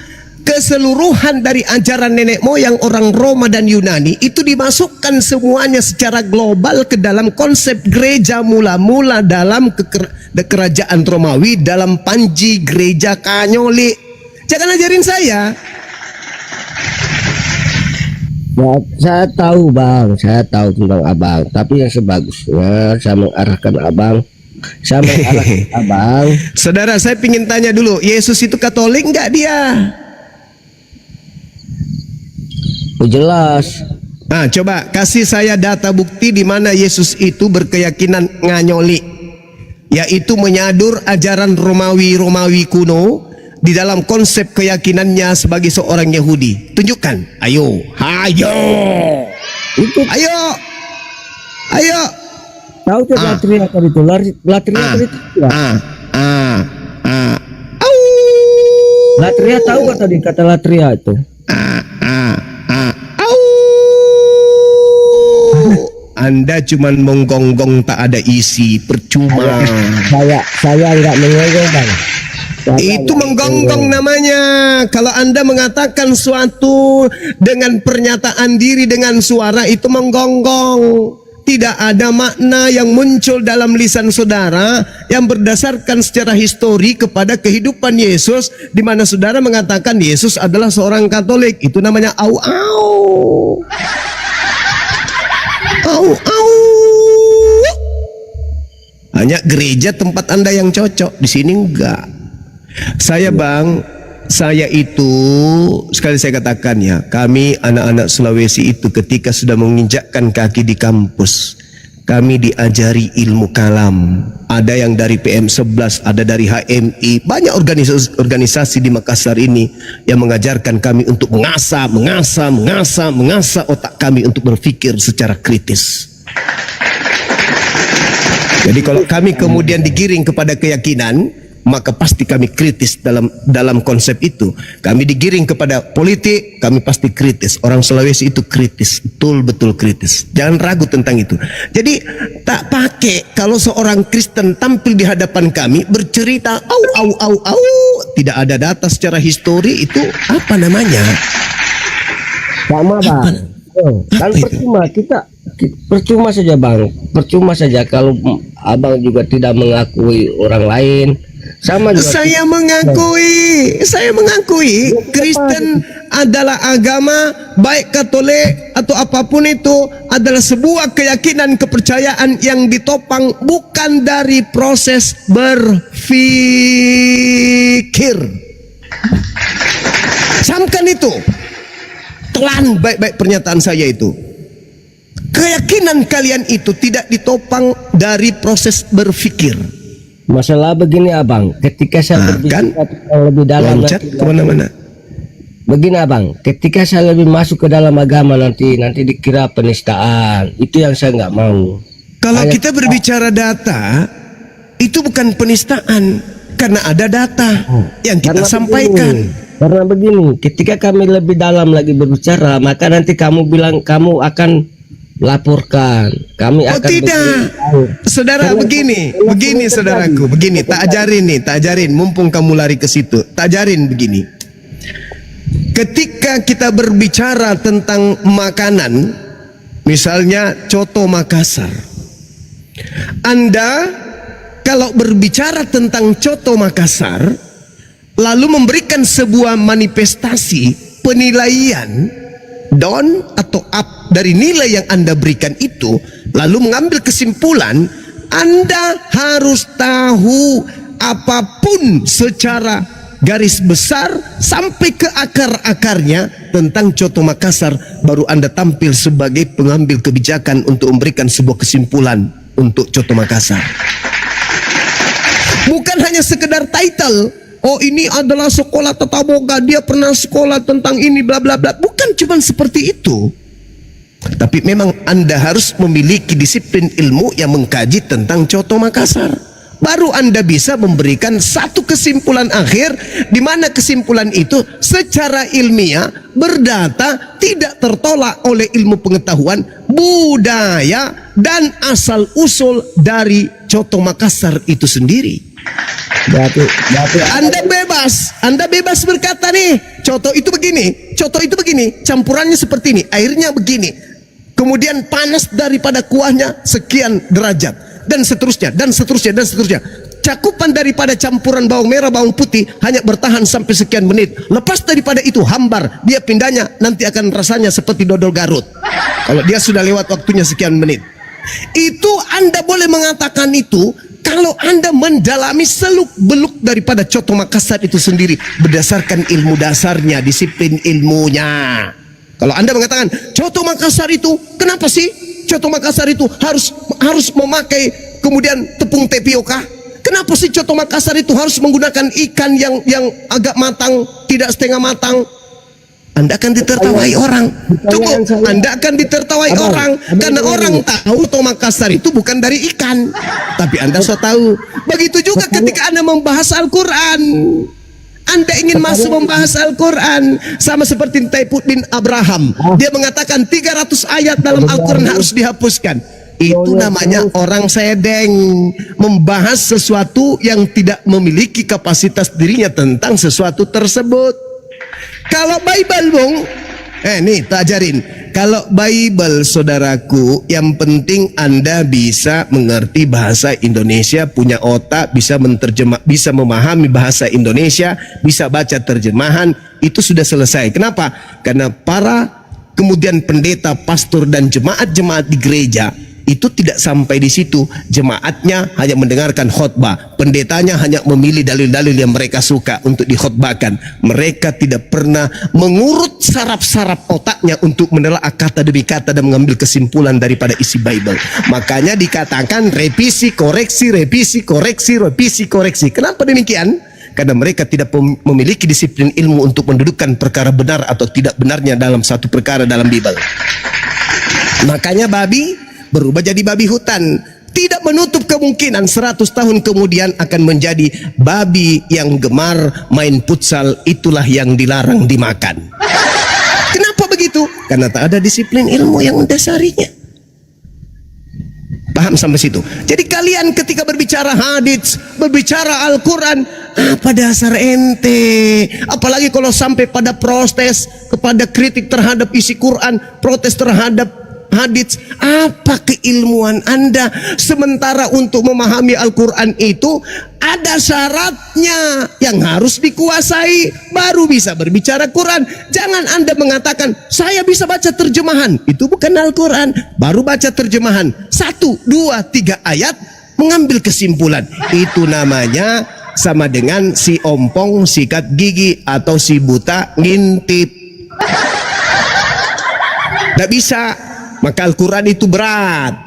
keseluruhan dari ajaran nenek moyang orang Roma dan Yunani itu dimasukkan semuanya secara global ke dalam konsep gereja mula-mula dalam kerajaan Romawi, dalam panji gereja Katolik. Jangan ajarin saya. ya, saya tahu Bang, saya tahu tentang Abang, tapi yang sebagusnya saya mengarahkan Abang, Saudara, saya ingin tanya dulu, Yesus itu Katolik enggak dia? Oh, jelas. Nah, coba kasih saya data bukti di mana Yesus itu berkeyakinan nganyoli, yaitu menyadur ajaran Romawi kuno di dalam konsep keyakinannya sebagai seorang Yahudi. Tunjukkan. Ayo. Itu Ayo. tahu tuh latria tadi itu, latria tadi itu. Latria tahu nggak tadi kata latria itu? Anda cuman menggonggong tak ada isi, percuma. Saya nggak mengonggong Bang. Itu menggonggong namanya. Kalau Anda mengatakan suatu dengan pernyataan diri dengan suara, itu menggonggong. Tidak ada makna yang muncul dalam lisan saudara yang berdasarkan secara histori kepada kehidupan Yesus, di mana saudara mengatakan Yesus adalah seorang Katolik. Itu namanya au. Hanya gereja tempat Anda yang cocok, di sini enggak. Saya Bang, saya itu sekali saya katakan ya, kami anak-anak Sulawesi itu ketika sudah menginjakkan kaki di kampus, kami diajari ilmu kalam. Ada yang dari PM11, ada dari HMI, banyak organisasi di Makassar ini yang mengajarkan kami untuk mengasah otak kami untuk berpikir secara kritis. Jadi kalau kami kemudian digiring kepada keyakinan, maka pasti kami kritis dalam konsep itu. Kami digiring kepada politik, kami pasti kritis. Orang Sulawesi itu kritis, betul-betul kritis. Jangan ragu tentang itu. Jadi tak pakai kalau seorang Kristen tampil di hadapan kami bercerita au, tidak ada data secara histori, itu apa namanya? Sama Bang. Kan percuma saja Bang. Percuma saja kalau Abang juga tidak mengakui orang lain. Sama juga saya mengakui Kristen adalah agama, baik Katolik atau apapun itu, adalah sebuah keyakinan kepercayaan yang ditopang bukan dari proses berpikir. Camkan itu, telan baik-baik pernyataan saya itu. Keyakinan kalian itu tidak ditopang dari proses berpikir. Masalah begini Abang, ketika saya berbicara lebih dalam loncat kemana-mana. Begini Abang, ketika saya lebih masuk ke dalam agama nanti dikira penistaan. Itu yang saya nggak mau. Kalau kita berbicara data, itu bukan penistaan, karena ada data yang kita sampaikan. Karena begini, ketika kami lebih dalam lagi berbicara, maka nanti kamu bilang kamu akan laporkan, kami akan tidak, saudara. Begini saudaraku, begini, tak ajarin, mumpung kamu lari ke situ, tak ajarin begini. Ketika kita berbicara tentang makanan, misalnya coto Makassar, Anda kalau berbicara tentang coto Makassar, lalu memberikan sebuah manifestasi penilaian down atau up dari nilai yang Anda berikan itu, lalu mengambil kesimpulan, Anda harus tahu apapun secara garis besar sampai ke akar-akarnya tentang coto Makassar, baru Anda tampil sebagai pengambil kebijakan untuk memberikan sebuah kesimpulan untuk coto Makassar. Bukan hanya sekedar title, oh ini adalah sekolah tata boga, dia pernah sekolah tentang ini bla bla bla. Bukan cuma seperti itu. Tapi memang Anda harus memiliki disiplin ilmu yang mengkaji tentang coto Makassar. baru Anda bisa memberikan satu kesimpulan akhir, di mana kesimpulan itu secara ilmiah, berdata, tidak tertolak oleh ilmu pengetahuan, budaya, dan asal usul dari Coto Makassar itu sendiri. Berarti Anda bebas berkata nih, coto itu begini, campurannya seperti ini, airnya begini, kemudian panas daripada kuahnya sekian derajat, dan seterusnya. Cakupan daripada campuran bawang merah, bawang putih hanya bertahan sampai sekian menit. Lepas daripada itu hambar, dia pindahnya nanti akan rasanya seperti dodol Garut. Kalau dia sudah lewat waktunya sekian menit. Itu Anda boleh mengatakan itu kalau Anda mendalami seluk-beluk daripada Coto Makassar itu sendiri berdasarkan ilmu dasarnya, disiplin ilmunya. Kalau Anda mengatakan Coto Makassar itu, kenapa sih Coto Makassar itu harus memakai kemudian tepung tapioka? Kenapa sih Coto Makassar itu harus menggunakan ikan yang agak matang, tidak setengah matang? Anda akan ditertawai orang. Tunggu, Anda akan ditertawai orang karena orang tahu Coto Makassar itu bukan dari ikan. Tapi Anda so tahu. Begitu juga ketika Anda membahas Al-Quran. Anda ingin masuk membahas Al-Quran, sama seperti Taifuddin Abraham. Dia mengatakan 300 ayat dalam Al-Quran harus dihapuskan. Itu namanya orang sedeng, membahas sesuatu yang tidak memiliki kapasitas dirinya tentang sesuatu tersebut. Kalau Bible, Bung, nih tak ajarin. Kalau Bible, saudaraku, yang penting Anda bisa mengerti bahasa Indonesia, punya otak, bisa memahami bahasa Indonesia, bisa baca terjemahan, itu sudah selesai. Kenapa? Karena para kemudian pendeta, pastor, dan jemaat-jemaat di gereja itu tidak sampai di situ. Jemaatnya hanya mendengarkan khotbah, pendetanya hanya memilih dalil-dalil yang mereka suka untuk dikhotbahkan. Mereka tidak pernah mengurut saraf-saraf otaknya untuk menelaah kata demi kata dan mengambil kesimpulan daripada isi Bible. Makanya dikatakan revisi, koreksi, revisi, koreksi, revisi, koreksi. Kenapa demikian? Karena mereka tidak memiliki disiplin ilmu untuk mendudukkan perkara benar atau tidak benarnya dalam satu perkara dalam Bible. Makanya babi berubah jadi babi hutan. Tidak menutup kemungkinan 100 tahun kemudian akan menjadi babi yang gemar main futsal, itulah yang dilarang dimakan. Kenapa begitu? Karena tak ada disiplin ilmu yang mendasarinya. Paham sampai situ? Jadi kalian ketika berbicara hadits, berbicara Al-Quran, apa dasar ente? Apalagi kalau sampai pada protes, kepada kritik terhadap isi Quran, protes terhadap hadits, apa keilmuan Anda? Sementara untuk memahami Al-Quran itu ada syaratnya yang harus dikuasai, baru bisa berbicara Quran. Jangan Anda mengatakan saya bisa baca terjemahan, itu bukan Al-Quran. Baru baca terjemahan 1, 2, 3 ayat, mengambil kesimpulan. Itu namanya sama dengan si ompong sikat gigi atau si buta ngintip. Tidak bisa. Maka Al-Quran itu berat.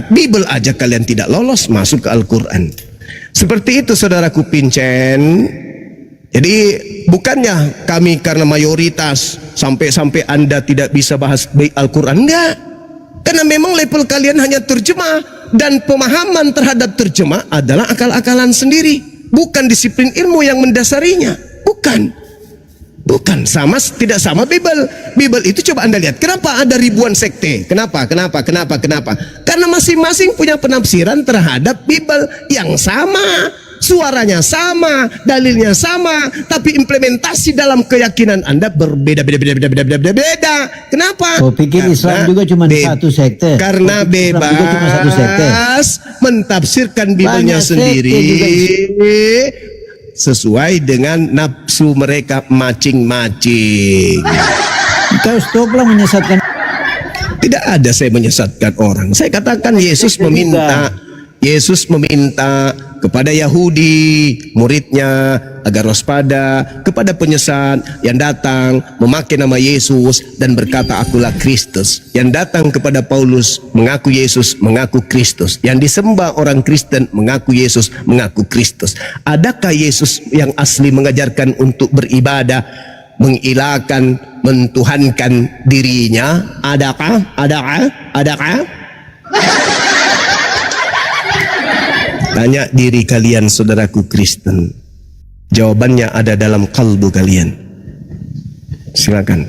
Bible aja kalian tidak lolos masuk ke Al-Quran. Seperti itu saudaraku Pincen. Jadi bukannya kami karena mayoritas sampai Anda tidak bisa bahas baik Al-Quran. Enggak. Karena memang level kalian hanya terjemah, dan pemahaman terhadap terjemah adalah akal-akalan sendiri, bukan disiplin ilmu yang mendasarinya. Bukan, tidak sama Bible. Bible itu coba Anda lihat, kenapa ada ribuan sekte? Kenapa? Karena masing-masing punya penafsiran terhadap Bible yang sama, suaranya sama, dalilnya sama, tapi implementasi dalam keyakinan Anda berbeda. Kenapa? Oh, pikir Islam juga cuma satu sekte. Karena bebas mentafsirkan Bible-nya sendiri sesuai dengan nafsu mereka masing-masing. Kau stoplah menyesatkan. Tidak ada saya menyesatkan orang. Saya katakan Yesus meminta kepada Yahudi muridnya agar waspada kepada penyesat yang datang memakai nama Yesus dan berkata akulah Kristus. Yang datang kepada Paulus mengaku Yesus, mengaku Kristus. Yang disembah orang Kristen mengaku Yesus, mengaku Kristus. Adakah Yesus yang asli mengajarkan untuk beribadah, mengilahkan, mentuhankan dirinya? Adakah? Tanya diri kalian, saudaraku Kristen. Jawabannya ada dalam kalbu kalian. Silakan.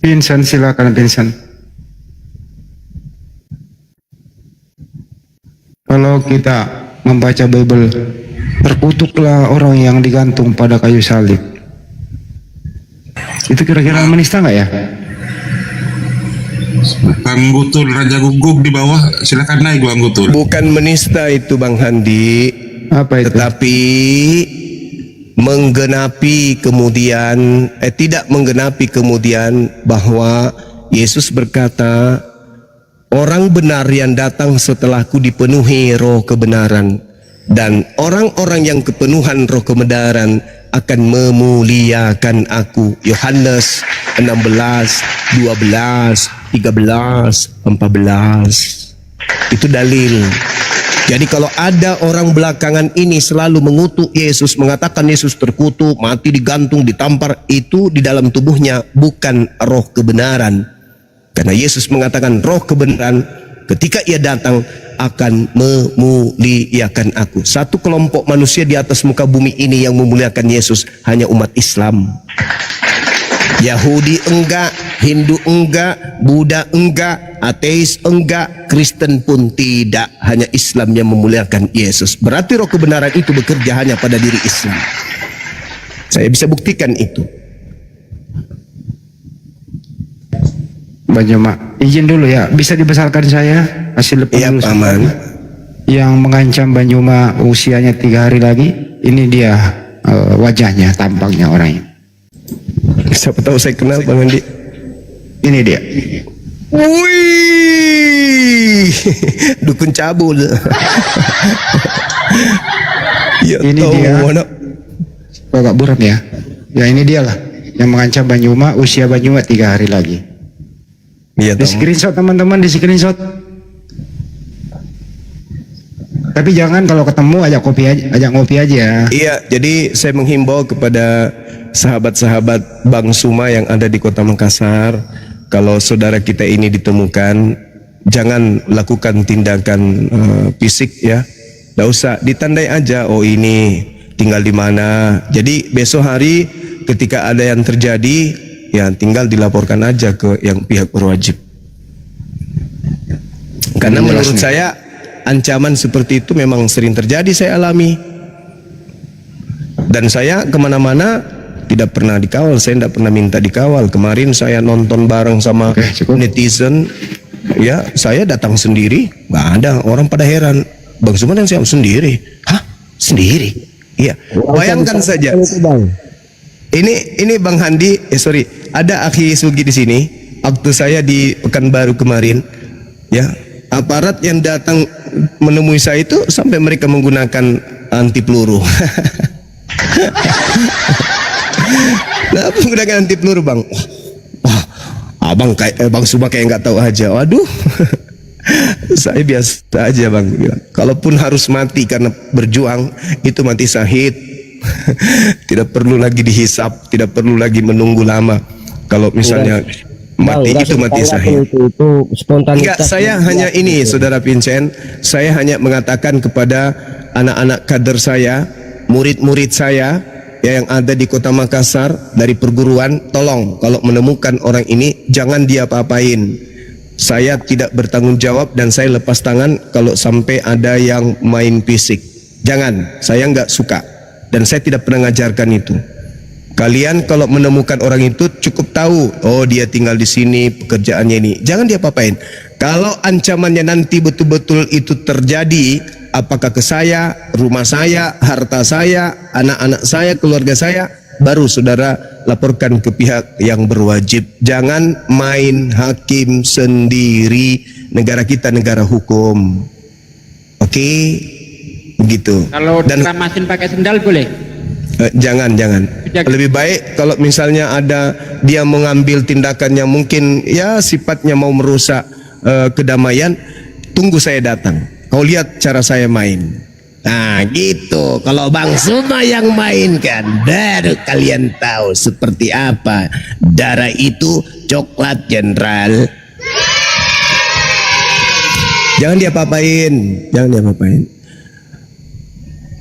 Vincent, silakan Vincent. Kalau kita membaca Bible, terkutuklah orang yang digantung pada kayu salib. Itu kira-kira menista nggak ya? Bang Gutul Raja Guguk di bawah, silakan naik Bang Gutul. Bukan menista itu Bang Handi, Apa itu? tetapi menggenapi kemudian, tidak menggenapi kemudian bahwa Yesus berkata, orang benar yang datang setelahku dipenuhi roh kebenaran, dan orang-orang yang kepenuhan roh kebenaran akan memuliakan aku. Yohanes 16, 12, 13, 14. Itu dalil. Jadi kalau ada orang belakangan ini selalu mengutuk Yesus, mengatakan Yesus terkutuk, mati digantung, ditampar, itu di dalam tubuhnya bukan roh kebenaran. Karena Yesus mengatakan roh kebenaran ketika ia datang akan memuliakan aku. Satu kelompok manusia di atas muka bumi ini yang memuliakan Yesus hanya umat Islam. Yahudi enggak, Hindu enggak, Buddha enggak, ateis enggak, Kristen pun tidak. Hanya Islam yang memuliakan Yesus. Berarti roh kebenaran itu bekerja hanya pada diri Islam. Saya bisa buktikan itu. Banyuma, izin dulu ya, bisa dibesarkan saya hasil Iya, penelusuran Paman. yang mengancam Banyuma usianya 3 hari lagi. Ini dia wajahnya, tampangnya orangnya. Siapa tahu saya kenal Bang Andi. Ini dia. Wih, dukun cabul. Ya Ini dia. mana? Kok agak buram ya? Ya ini dia lah yang mengancam Banyuma, usia Banyuma 3 hari lagi. Iya Di screenshot teman-teman, di screenshot. Tapi jangan kalau ketemu ajak ngopi aja. Iya, jadi saya menghimbau kepada sahabat-sahabat Bang Suma yang ada di Kota Makassar, kalau saudara kita ini ditemukan, jangan lakukan tindakan fisik ya. Nggak usah, ditandai aja, oh ini tinggal di mana. Jadi besok hari ketika ada yang terjadi, ya tinggal dilaporkan aja ke yang pihak berwajib. Karena menurut saya ancaman seperti itu memang sering terjadi, saya alami. Dan saya kemana-mana tidak pernah dikawal, saya tidak pernah minta dikawal. Kemarin saya nonton bareng sama netizen, ya saya datang sendiri, nggak ada, orang pada heran. Bang Suman yang siap sendiri, hah sendiri? Iya, bayangkan saja. Ini Bang Handi, sorry, ada Akhi Sugi di sini. Waktu saya di Pekanbaru kemarin, ya aparat yang datang menemui saya itu sampai mereka menggunakan anti peluru. Nah, menggunakan anti peluru Bang. Wah, abang kayak Bang Suma kayak nggak tahu aja. Waduh, saya biasa aja Bang. Kalaupun harus mati karena berjuang, itu mati syahid. Tidak perlu lagi dihisap, tidak perlu lagi menunggu lama. Kalau misalnya mati itu mati syahid. Itu spontanitas. Enggak, saya hanya ini, Saudara Vincent, saya hanya mengatakan kepada anak-anak kader saya, murid-murid saya ya, yang ada di Kota Makassar dari perguruan, tolong kalau menemukan orang ini jangan dia apa-apain. Saya tidak bertanggung jawab dan saya lepas tangan kalau sampai ada yang main fisik. Jangan, saya nggak suka dan saya tidak pernah ngajarkan itu. Kalian kalau menemukan orang itu cukup tahu, oh dia tinggal di sini, pekerjaannya ini. Jangan dia apa-apain. Kalau ancamannya nanti betul-betul itu terjadi, apakah ke saya, rumah saya, harta saya, anak-anak saya, keluarga saya, baru saudara laporkan ke pihak yang berwajib. Jangan main hakim sendiri. Negara kita negara hukum. Oke, begitu. Kalau dikeramasin pakai sendal boleh? Jangan. Lebih baik kalau misalnya ada dia mengambil tindakan yang mungkin ya sifatnya mau merusak kedamaian, tunggu saya datang. Kau lihat cara saya main. Nah gitu. Kalau Bang Suma yang mainkan, baru kalian tahu seperti apa darah itu coklat jenderal. Jangan diapa-apain, jangan diapa-apain.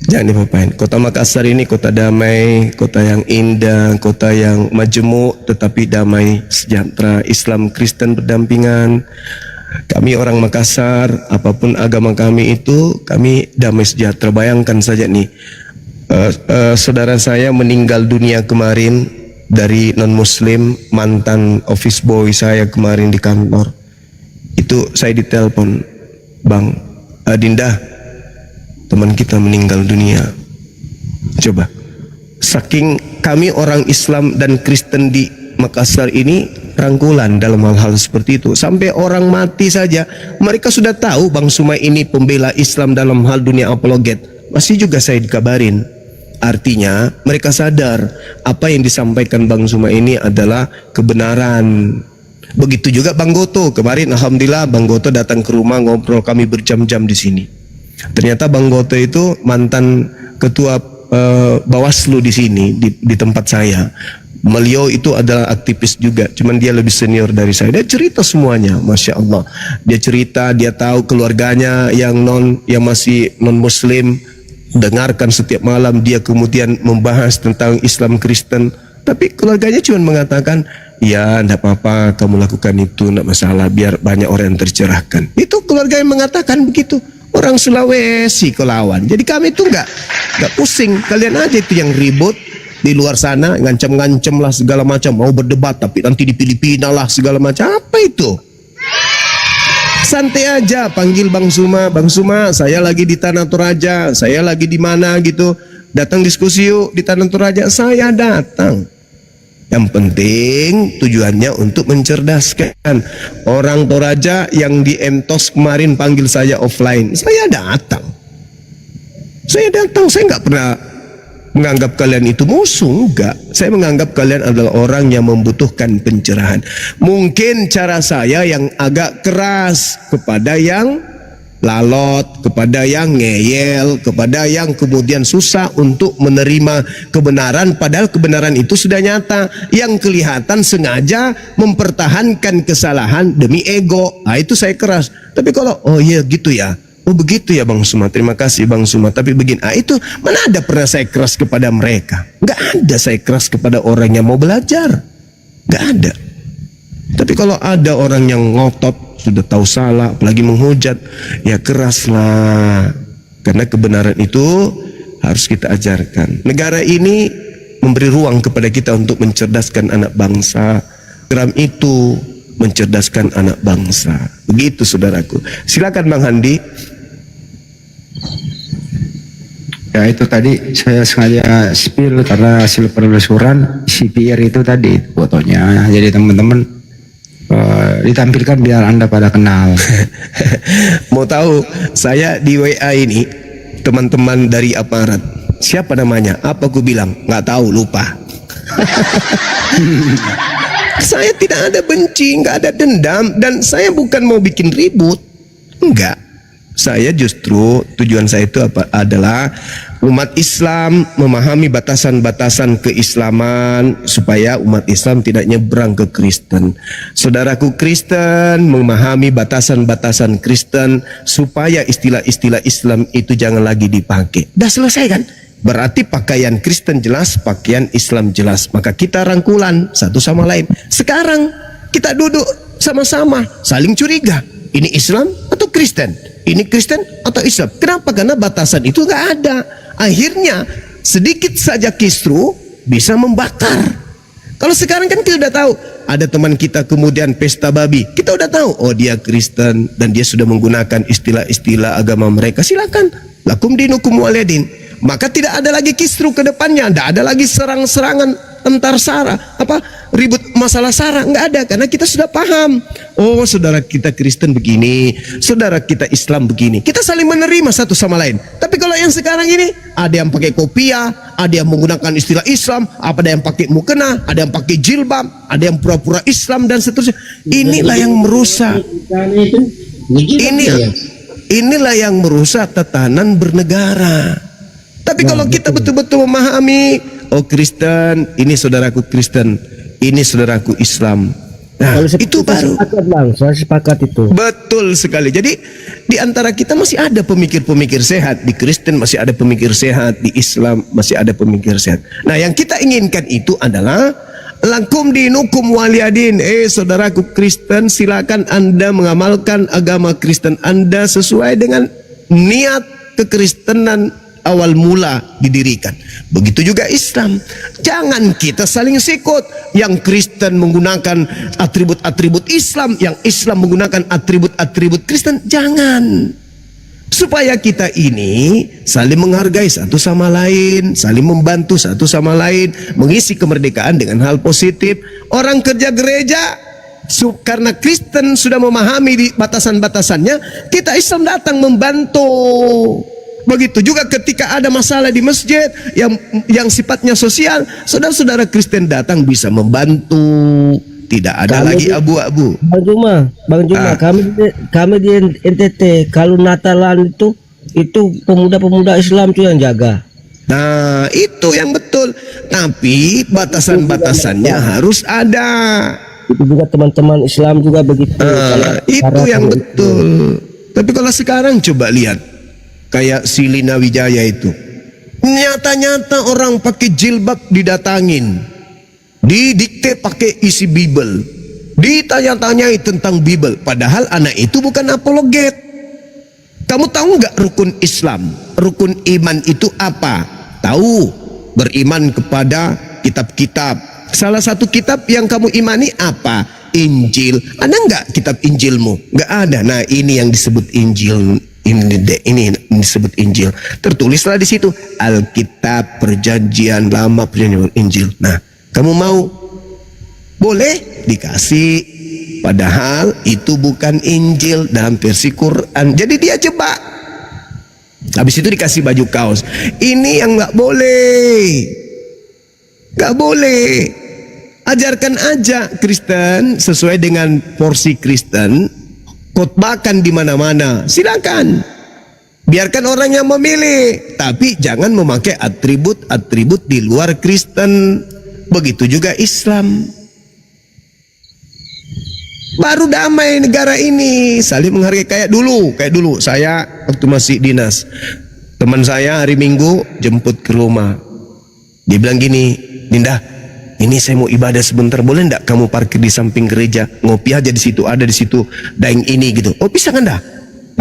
Jangan diapa-apain. Kota Makassar ini kota damai, kota yang indah, kota yang majemuk tetapi damai, sejahtera, Islam Kristen berdampingan. Kami orang Makassar, apapun agama kami itu, kami damai sejahtera. Bayangkan saja nih, saudara saya meninggal dunia kemarin dari non-muslim, mantan office boy saya kemarin di kantor. Itu saya ditelepon, Bang, Dinda, teman kita meninggal dunia. Coba, saking kami orang Islam dan Kristen di Makassar ini rangkulan dalam hal-hal seperti itu. Sampai orang mati saja mereka sudah tahu Bang Suma ini pembela Islam dalam hal dunia apologet. Masih juga saya dikabarin. Artinya mereka sadar apa yang disampaikan Bang Suma ini adalah kebenaran. Begitu juga Bang Goto. Kemarin alhamdulillah Bang Goto datang ke rumah, ngobrol kami berjam-jam di sini. Ternyata Bang Goto itu mantan ketua Bawaslu di sini, di tempat saya. Beliau itu adalah aktivis juga, cuman dia lebih senior dari saya. Dia cerita semuanya, masya Allah. Dia cerita, dia tahu keluarganya yang masih non Muslim, dengarkan setiap malam dia kemudian membahas tentang Islam Kristen. Tapi keluarganya cuma mengatakan, ya enggak apa-apa kamu lakukan itu, enggak masalah, biar banyak orang yang tercerahkan. Itu keluarga yang mengatakan begitu. Orang Sulawesi kelawan. Jadi kami itu enggak pusing. Kalian aja itu yang ribut di luar sana, ngancam-ngancam lah segala macam, mau berdebat tapi nanti di Filipina lah segala macam. Apa itu? Santai aja, panggil Bang Suma. Bang Suma, saya lagi di Tanah Toraja, saya lagi di mana gitu, datang diskusi yuk di Tanah Toraja. Saya datang. Yang penting tujuannya untuk mencerdaskan orang Toraja. Yang di Entos kemarin panggil saya offline, saya datang. Saya nggak pernah menganggap kalian itu musuh, enggak. Saya menganggap kalian adalah orang yang membutuhkan pencerahan. Mungkin cara saya yang agak keras kepada yang lalot, kepada yang ngeyel, kepada yang kemudian susah untuk menerima kebenaran, padahal kebenaran itu sudah nyata. Yang kelihatan sengaja mempertahankan kesalahan demi ego. Nah, itu saya keras. Tapi kalau oh iya gitu ya, oh begitu ya Bang Suma, terima kasih Bang Suma, tapi begini, itu mana ada pernah saya keras kepada mereka? Nggak ada saya keras kepada orang yang mau belajar, nggak ada. Tapi kalau ada orang yang ngotot, sudah tahu salah, apalagi menghujat, ya keraslah. Karena kebenaran itu harus kita ajarkan. Negara ini memberi ruang kepada kita untuk mencerdaskan anak bangsa. Program itu mencerdaskan anak bangsa. Begitu saudaraku. Silakan Bang Handi. Ya itu tadi saya sengaja spill karena hasil penelusuran CPR itu tadi fotonya. Jadi teman-teman ditampilkan biar Anda pada kenal. Mau tahu saya di WA ini teman-teman dari aparat. Siapa namanya? Apa aku bilang? Nggak tahu, lupa. Saya tidak ada benci, nggak ada dendam, dan saya bukan mau bikin ribut. Enggak. Saya justru tujuan saya itu adalah umat Islam memahami batasan-batasan keislaman supaya umat Islam tidak nyebrang ke Kristen. Saudaraku Kristen memahami batasan-batasan Kristen supaya istilah-istilah Islam itu jangan lagi dipakai. Dah selesai kan? Berarti pakaian Kristen jelas, pakaian Islam jelas. Maka kita rangkulan satu sama lain. Sekarang kita duduk sama-sama saling curiga. Ini Islam atau Kristen? Ini Kristen atau Islam? Kenapa? Karena batasan itu nggak ada. Akhirnya sedikit saja kisru bisa membakar. Kalau sekarang kan kita udah tahu, ada teman kita kemudian pesta babi, kita udah tahu, oh dia Kristen dan dia sudah menggunakan istilah-istilah agama mereka. Silakan, lakum dinukum waliyadin. Maka tidak ada lagi kisru ke depannya, tidak ada lagi serang-serangan antar sara, ribut masalah sara, nggak ada, karena kita sudah paham. Oh, saudara kita Kristen begini, saudara kita Islam begini. Kita saling menerima satu sama lain. Tapi kalau yang sekarang ini, ada yang pakai kopiah, ada yang menggunakan istilah Islam, ada yang pakai mukena, ada yang pakai jilbab, ada yang pura-pura Islam dan seterusnya. Inilah yang merusak. Inilah yang merusak tatanan bernegara. Tapi kalau kita betul-betul memahami, oh Kristen, ini saudaraku Kristen, ini saudaraku Islam. Nah, itu baru. Sepakat Bang, saya sepakat itu. Betul sekali. Jadi di antara kita masih ada pemikir-pemikir sehat. Di Kristen masih ada pemikir sehat, di Islam masih ada pemikir sehat. Nah, yang kita inginkan itu adalah lakum dinukum waliyadin. Saudaraku Kristen, silakan Anda mengamalkan agama Kristen Anda sesuai dengan niat kekristenan awal mula didirikan. Begitu juga Islam. Jangan kita saling sikut. Yang Kristen menggunakan atribut-atribut Islam, yang Islam menggunakan atribut-atribut Kristen. Jangan. Supaya kita ini saling menghargai satu sama lain, saling membantu satu sama lain, mengisi kemerdekaan dengan hal positif. Orang kerja gereja, karena Kristen sudah memahami di batasan-batasannya, kita Islam datang membantu. Begitu juga ketika ada masalah di masjid yang sifatnya sosial, saudara-saudara Kristen datang bisa membantu. Tidak ada lagi abu-abu. Bang Juma, kami di NTT kalau Natalan itu pemuda-pemuda Islam itu yang jaga. Nah, itu yang betul. Tapi batasan-batasannya harus ada. Itu juga teman-teman Islam juga begitu. Itu yang betul. Tapi kalau sekarang coba lihat, kayak si Lina Wijaya itu, nyata-nyata orang pakai jilbab didatangin, didikte pakai isi Bible, ditanya-tanyai tentang Bible, padahal anak itu bukan apologet. Kamu tahu nggak rukun Islam, rukun iman itu apa? Tahu, beriman kepada kitab-kitab. Salah satu kitab yang kamu imani apa? Injil. Ada nggak kitab Injilmu? Nggak ada. Nah, ini yang disebut Injil. Ini disebut Injil. Tertulislah di situ Alkitab, Perjanjian Lama, Perjanjian Injil. Nah, kamu mau? Boleh dikasih. Padahal itu bukan Injil dalam versi Quran. Jadi dia jebak. Habis itu dikasih baju kaos. Ini yang nggak boleh. Nggak boleh. Ajarkan aja Kristen sesuai dengan porsi Kristen. Khotbahkan di mana-mana, silakan. Biarkan orang yang memilih, tapi jangan memakai atribut-atribut di luar Kristen. Begitu juga Islam. Baru damai negara ini, saling menghargai kayak dulu. Saya waktu masih dinas, teman saya hari Minggu jemput ke rumah. Dia bilang gini, Dinda, ini saya mau ibadah sebentar, boleh enggak kamu parkir di samping gereja, ngopi aja di situ, ada di situ daeng ini gitu. Oh, bisa kan dah?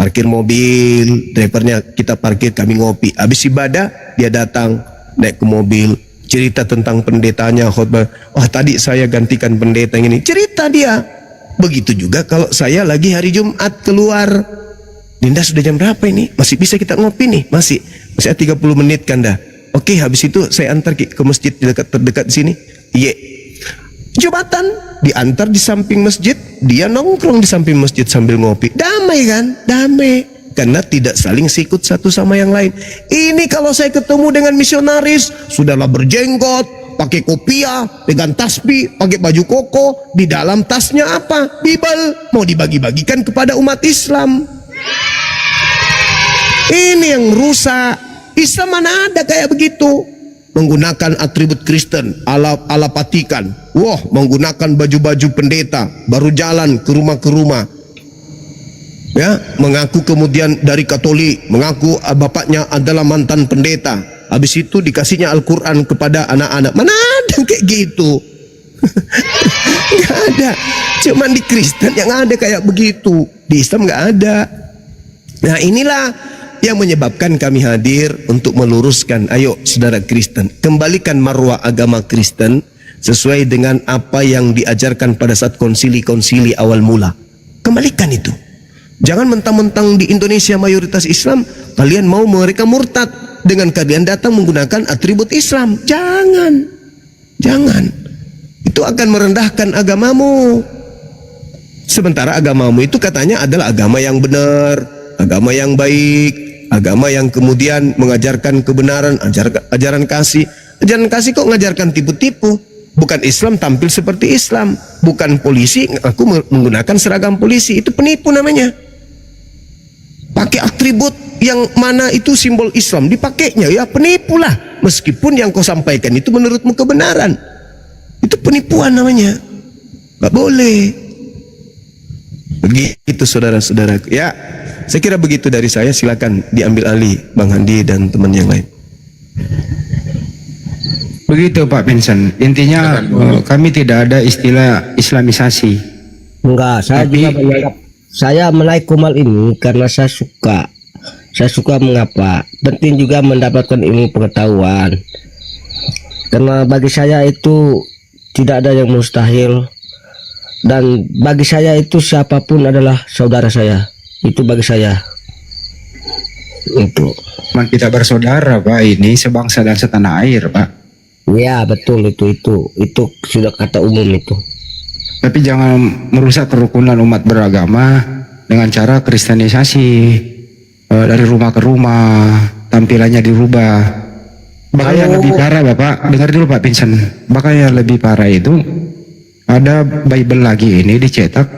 Parkir mobil, drivernya kita parkir, kami ngopi. Habis ibadah dia datang naik ke mobil, cerita tentang pendetanya, khotbah. Wah, tadi saya gantikan pendeta yang ini. Cerita dia. Begitu juga kalau saya lagi hari Jumat keluar. Dinda, sudah jam berapa ini? Masih bisa kita ngopi nih? Masih 30 menit kan dah. Oke, habis itu saya antar ke masjid terdekat di sini. Iya. Jumatan diantar di samping masjid, dia nongkrong di samping masjid sambil ngopi. Damai kan? Damai. Karena tidak saling sikut satu sama yang lain. Ini kalau saya ketemu dengan misionaris, sudahlah berjenggot, pakai kopiah, pegang tasbih, pakai baju koko, di dalam tasnya apa? Bible. Mau dibagi-bagikan kepada umat Islam. Ini yang rusak. Islam mana ada kayak begitu? Menggunakan atribut Kristen, ala Vatikan. Wah, menggunakan baju-baju pendeta, baru jalan ke rumah. Ya, mengaku kemudian dari Katolik, mengaku bapaknya adalah mantan pendeta. Habis itu dikasihnya Al-Quran kepada anak-anak. Mana ada kayak gitu? Nggak ada. Cuman di Kristen yang ada kayak begitu. Di Islam nggak ada. Nah, inilah yang menyebabkan kami hadir untuk meluruskan. Ayo saudara Kristen, kembalikan marwah agama Kristen sesuai dengan apa yang diajarkan pada saat konsili-konsili awal mula. Kembalikan itu. Jangan mentang-mentang di Indonesia mayoritas Islam, kalian mau mereka murtad dengan kalian datang menggunakan atribut Islam. Jangan. Itu akan merendahkan agamamu. Sementara agamamu itu katanya adalah agama yang benar, agama yang baik, agama yang kemudian mengajarkan kebenaran, ajaran kasih. Ajaran kasih kok mengajarkan tipu-tipu? Bukan Islam tampil seperti Islam. Bukan polisi, aku menggunakan seragam polisi. Itu penipu namanya. Pakai atribut yang mana itu simbol Islam, dipakainya, ya penipu lah. Meskipun yang kau sampaikan itu menurutmu kebenaran. Itu penipuan namanya. Gak boleh. Begitu saudara-saudara. Ya, saya kira begitu dari saya. Silakan diambil alih Bang Handi dan teman yang lain. Begitu Pak Vincent. Intinya kami tidak ada istilah Islamisasi. Enggak, saya Tapi- juga menganggap, saya menaik kumal ini karena saya suka. Saya suka mengapa? Penting juga mendapatkan ilmu pengetahuan. Karena bagi saya itu tidak ada yang mustahil. Dan bagi saya itu siapapun adalah saudara saya. Itu bagi saya. Itu. Cuman kita bersaudara Pak, ini sebangsa dan setanah air Pak. Ya betul itu sudah kata umum itu. Tapi jangan merusak kerukunan umat beragama dengan cara kristenisasi, dari rumah ke rumah, tampilannya dirubah. Bahkan yang lebih parah Bapak, dengar dulu Pak Vincent. Bahkan yang lebih parah itu ada Bible lagi ini dicetak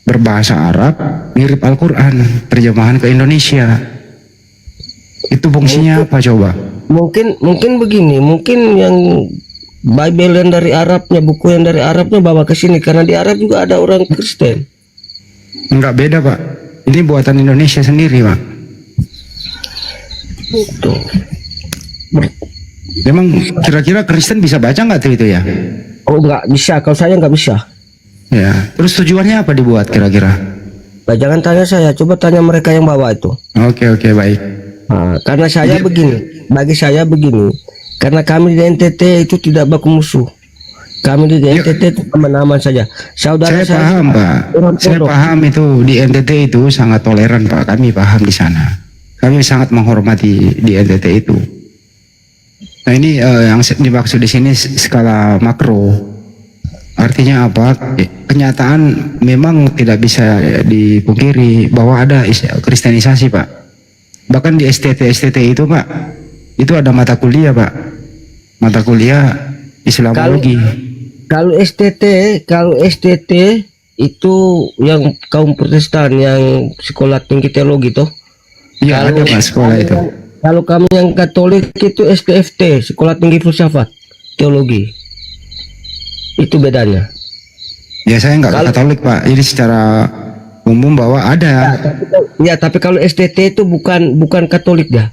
berbahasa Arab, mirip Al-Quran, terjemahan ke Indonesia. Itu fungsinya apa coba? Mungkin begini, mungkin yang Bible yang dari Arabnya, buku yang dari Arabnya bawa ke sini karena di Arab juga ada orang Kristen. Enggak beda Pak. Ini buatan Indonesia sendiri Pak. Itu. Memang kira-kira Kristen bisa baca nggak tuh itu ya? Oh nggak bisa, kalau saya nggak bisa. Ya. Terus tujuannya apa dibuat kira-kira? Nah, jangan tanya saya, coba tanya mereka yang bawa itu. Oke baik. Nah, karena saya begini, bagi saya begini, karena kami di NTT itu tidak baku musuh. Kami di NTT itu aman-aman saja. Saudara Saya paham Pak. orang Saya pondok. paham itu di NTT itu sangat toleran Pak. Kami paham di sana. Kami sangat menghormati di NTT itu. Nah ini yang dimaksud di sini skala makro. Artinya apa? Kenyataan memang tidak bisa dipungkiri bahwa ada kristenisasi Pak. Bahkan di STT itu Pak, itu ada mata kuliah Pak. Mata kuliah Islamologi. Kalau STT itu yang kaum Protestan yang sekolah tinggi teologi toh. Iya ada Pak sekolah itu. Kalau kami yang Katolik itu STFT, sekolah tinggi filsafat teologi. Itu bedanya. Ya saya nggak Katolik Pak. Ini secara umum bahwa ada. Ya, tapi kalau STT itu bukan Katolik ya.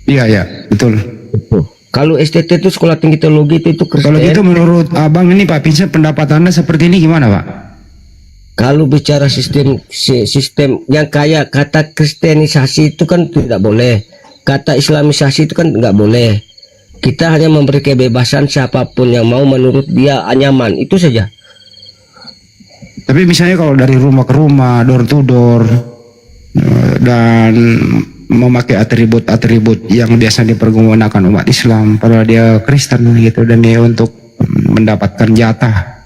Iya betul. Kalau STT itu sekolah tinggi teologi itu Kristen. Kalau gitu menurut Abang ini Pak Vincent pendapat Anda seperti ini gimana Pak? Kalau bicara sistem yang kayak kata kristenisasi itu kan tidak boleh, kata islamisasi itu kan nggak boleh. Kita hanya memberi kebebasan siapapun yang mau menurut dia nyaman, itu saja. Tapi misalnya kalau dari rumah ke rumah, door to door, dan memakai atribut-atribut yang biasa dipergunakan umat Islam, padahal dia Kristen gitu, dan dia untuk mendapatkan jatah.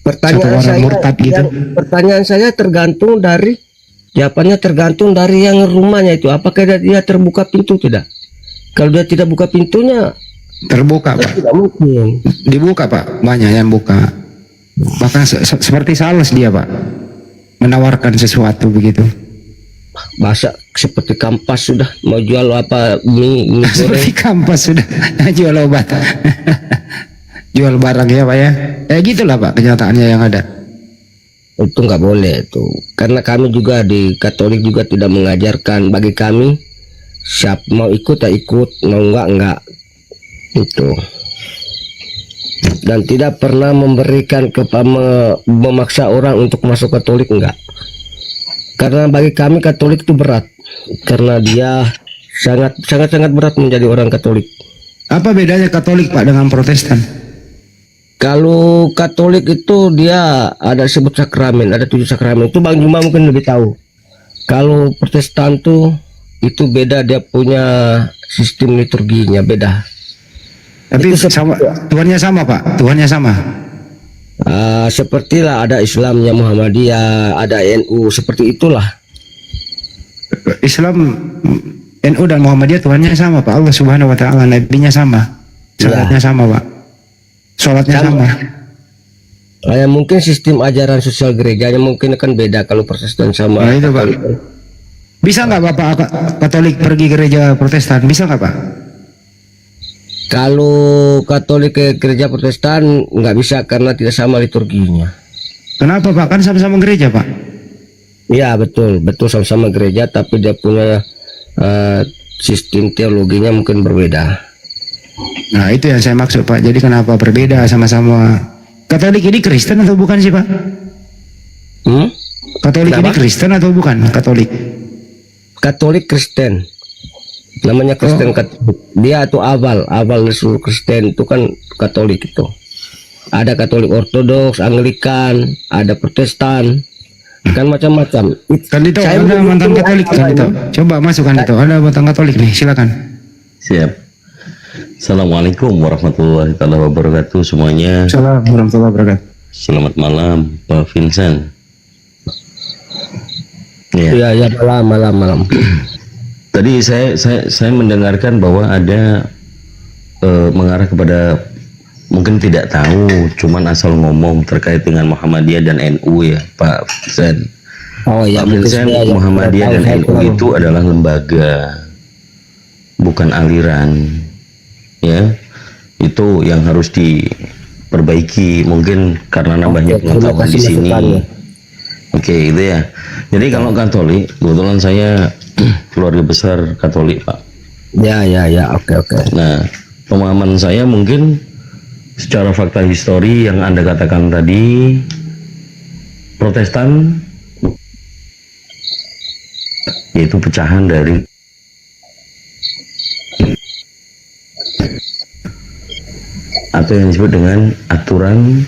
Pertanyaan Satu orang saya, murtad gitu. pertanyaan saya tergantung dari jawabannya tergantung dari yang rumahnya itu. Apakah dia terbuka pintu tidak? Kalau dia tidak buka pintunya, Terbuka Pak, tidak mungkin. dibuka Pak, banyak yang buka. Bahkan seperti sales dia Pak, menawarkan sesuatu begitu. Bahasa seperti kampas sudah mau jual apa mie goreng. Seperti kampas sudah jual obat. Jual barang ya Pak ya. Gitulah Pak kenyataannya yang ada. Itu nggak boleh itu, karena kami juga di Katolik juga tidak mengajarkan. Bagi kami siap mau ikut ya ikut, mau enggak itu. Dan tidak pernah memberikan memaksa orang untuk masuk Katolik, enggak. Karena bagi kami Katolik itu berat, karena dia sangat berat menjadi orang Katolik. Apa bedanya Katolik Pak dengan Protestan? Kalau Katolik itu dia ada sebut sakramen, ada 7 sakramen. Itu Bang Juma mungkin lebih tahu. Kalau Protestan tuh itu beda, dia punya sistem liturginya beda. Tapi Itu sama, Tuhannya sama Pak, Tuhannya sama. Sepertilah ada Islamnya Muhammadiyah, ada NU, seperti itulah. Islam, NU dan Muhammadiyah Tuhannya sama Pak. Allah Subhanahu Wa Taala, Nabi-Nya sama, sholatnya sama Pak, sholatnya sama. Mungkin sistem ajaran sosial gerejanya mungkin akan beda kalau Protestan sama. Nah itu Pak. Bisa nggak Bapak Katolik pergi gereja Protestan? Bisa nggak Pak? Kalau Katolik ke gereja Protestan nggak bisa karena tidak sama liturginya. Kenapa Pak? Kan sama-sama gereja Pak. Iya betul, betul sama-sama gereja, tapi dia punya sistem teologinya mungkin berbeda. Nah itu yang saya maksud Pak. Jadi kenapa berbeda sama-sama? Katolik ini Kristen atau bukan sih Pak? Katolik ini Kenapa? Kristen atau bukan? Katolik. Katolik Kristen, namanya Kristen Katolik. Dia itu awal dari seluruh Kristen itu kan Katolik itu. Ada Katolik Ortodoks, Anglikan, ada Protestan, kan macam-macam. Kan itu Saya Anda belum mantan tahu Katolik apa kan itu. ini. Coba masukkan itu. Anda mantan Katolik nih, silakan. Siap. Assalamualaikum warahmatullahi wabarakatuh semuanya. Assalamualaikum warahmatullahi wabarakatuh. Selamat malam Pak Vincent. Ya. Iya, malam. Tadi saya mendengarkan bahwa ada mengarah kepada mungkin tidak tahu, cuman asal ngomong terkait dengan Muhammadiyah dan NU ya Pak Vincent. Oh ya, Pak Vincent, Muhammadiyah dan NU itu adalah lembaga, bukan aliran. Ya, itu yang harus diperbaiki mungkin karena nambahnya pengetahuan di sini. Oke, itu ya. Jadi kalau Katolik, kebetulan saya keluarga besar Katolik, Pak. Ya, oke. Nah, pemahaman saya mungkin secara fakta histori yang Anda katakan tadi, Protestan yaitu pecahan dari atau yang disebut dengan aturan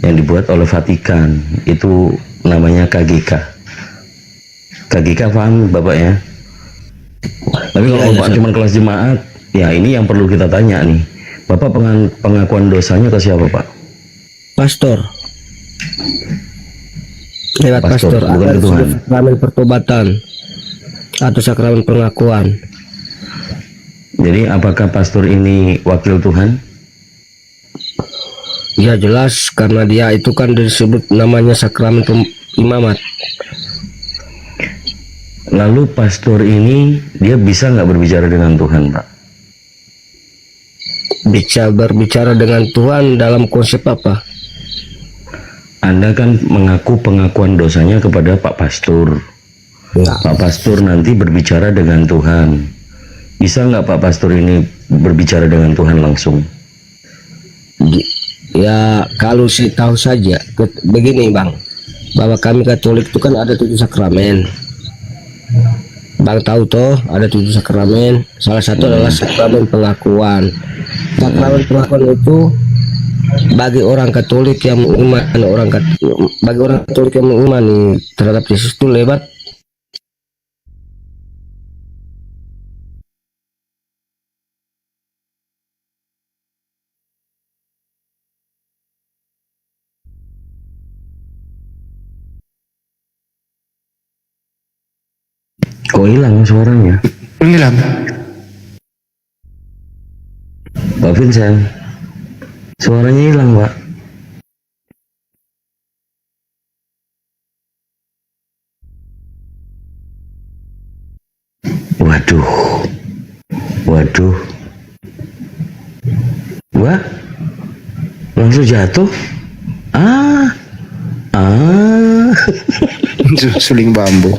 yang dibuat oleh Vatikan, itu namanya KGK. KGK paham Bapak ya? Tapi kalau Bapak cuma kelas jemaat, ya ini yang perlu kita tanya nih. Bapak pengakuan dosanya ke siapa Pak? Pastor. Lewat pastor, bukan ada ke Tuhan. sakramen pertobatan atau sakramen pengakuan. Jadi apakah pastor ini wakil Tuhan? Ya jelas, karena dia itu kan disebut namanya sakramen imamat. Lalu pastor ini dia bisa nggak berbicara dengan Tuhan Pak? Bisa berbicara dengan Tuhan dalam konsep apa? Anda kan mengaku pengakuan dosanya kepada Pak Pastor. Ya. Pak Pastor nanti berbicara dengan Tuhan. Bisa nggak Pak Pastor ini berbicara dengan Tuhan langsung? Ya kalau saya tahu saja, begini Bang, bahwa kami Katolik itu kan ada 7 sakramen. Bang tahu toh ada 7 sakramen. Salah satu adalah sakramen pengakuan. Sakramen pengakuan itu bagi orang Katolik yang mengimani bagi orang Katolik yang mengimani terhadap Yesus itu lewat Kok hilang suaranya? Hilang. Pak Vincent, suaranya hilang Pak. Waduh. Wah, langsung jatuh. Suling bambu.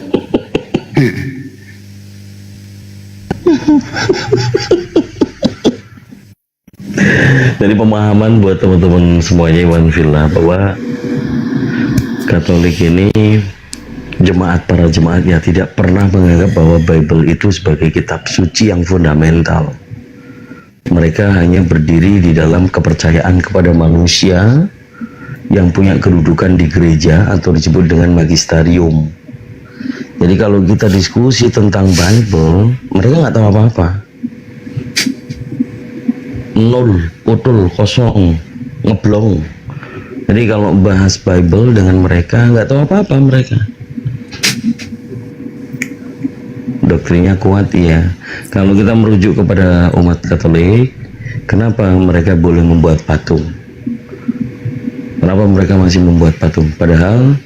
Dari pemahaman buat teman-teman semuanya Iwan Villa bahwa Katolik ini para jemaat ya tidak pernah menganggap bahwa Bible itu sebagai kitab suci yang fundamental. Mereka hanya berdiri di dalam kepercayaan kepada manusia yang punya kedudukan di gereja atau disebut dengan magisterium. Jadi kalau kita diskusi tentang Bible, mereka nggak tahu apa-apa. Nol, utul, kosong, ngeblong. Jadi kalau bahas Bible dengan mereka nggak tahu apa-apa mereka. Doktrinnya kuat ya. Kalau kita merujuk kepada umat Katolik, kenapa mereka boleh membuat patung? Kenapa mereka masih membuat patung? Padahal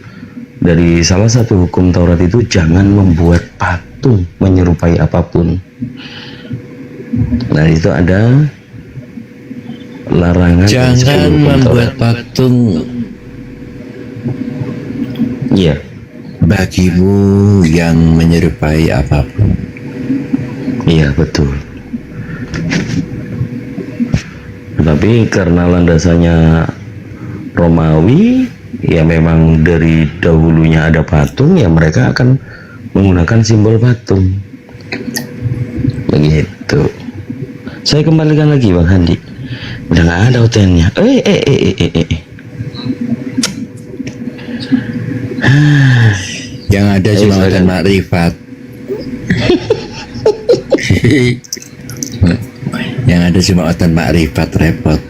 dari salah satu hukum Taurat itu jangan membuat patung menyerupai apapun. Nah itu ada larangan. Jangan membuat patung. Iya. bagimu yang menyerupai apapun. Iya betul. Tapi karena landasannya Romawi, ya memang dari dahulunya ada patung, ya mereka akan menggunakan simbol patung. Begitu. Saya kembalikan lagi Bang Handi. Udah nggak ada hotelnya. Yang ada cuma hotel makrifat. Yang ada cuma hotel makrifat, repot.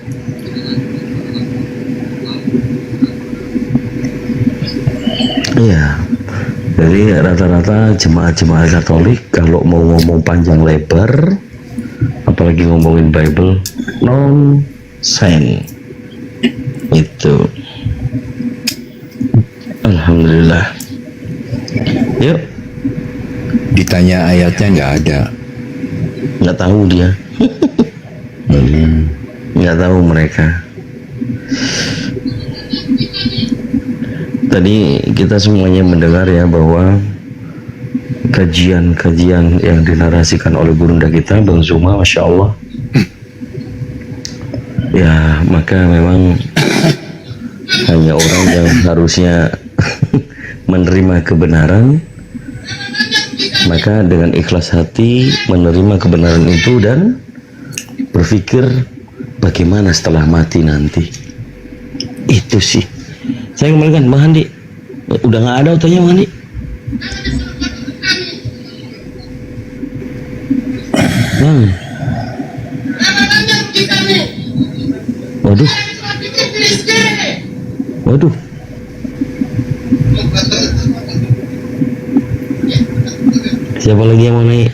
Iya. Jadi rata-rata jemaat-jemaat Katolik kalau mau ngomong panjang lebar, apalagi ngomongin Bible, nonsense. Itu. Alhamdulillah. Yuk. Ditanya ayatnya nggak ada. Nggak tahu dia. Nggak tahu mereka. Tadi kita semuanya mendengar ya bahwa kajian-kajian yang dinarasikan oleh Burunda kita, Bang Zuma, Masya Allah. Ya, maka memang hanya orang yang harusnya menerima kebenaran, maka dengan ikhlas hati menerima kebenaran itu dan berpikir bagaimana setelah mati nanti. Itu sih. Saya kembalikan Bang Handi. Udah nggak ada otonya Bang Handi. Waduh. Waduh. Siapa lagi yang mau naik?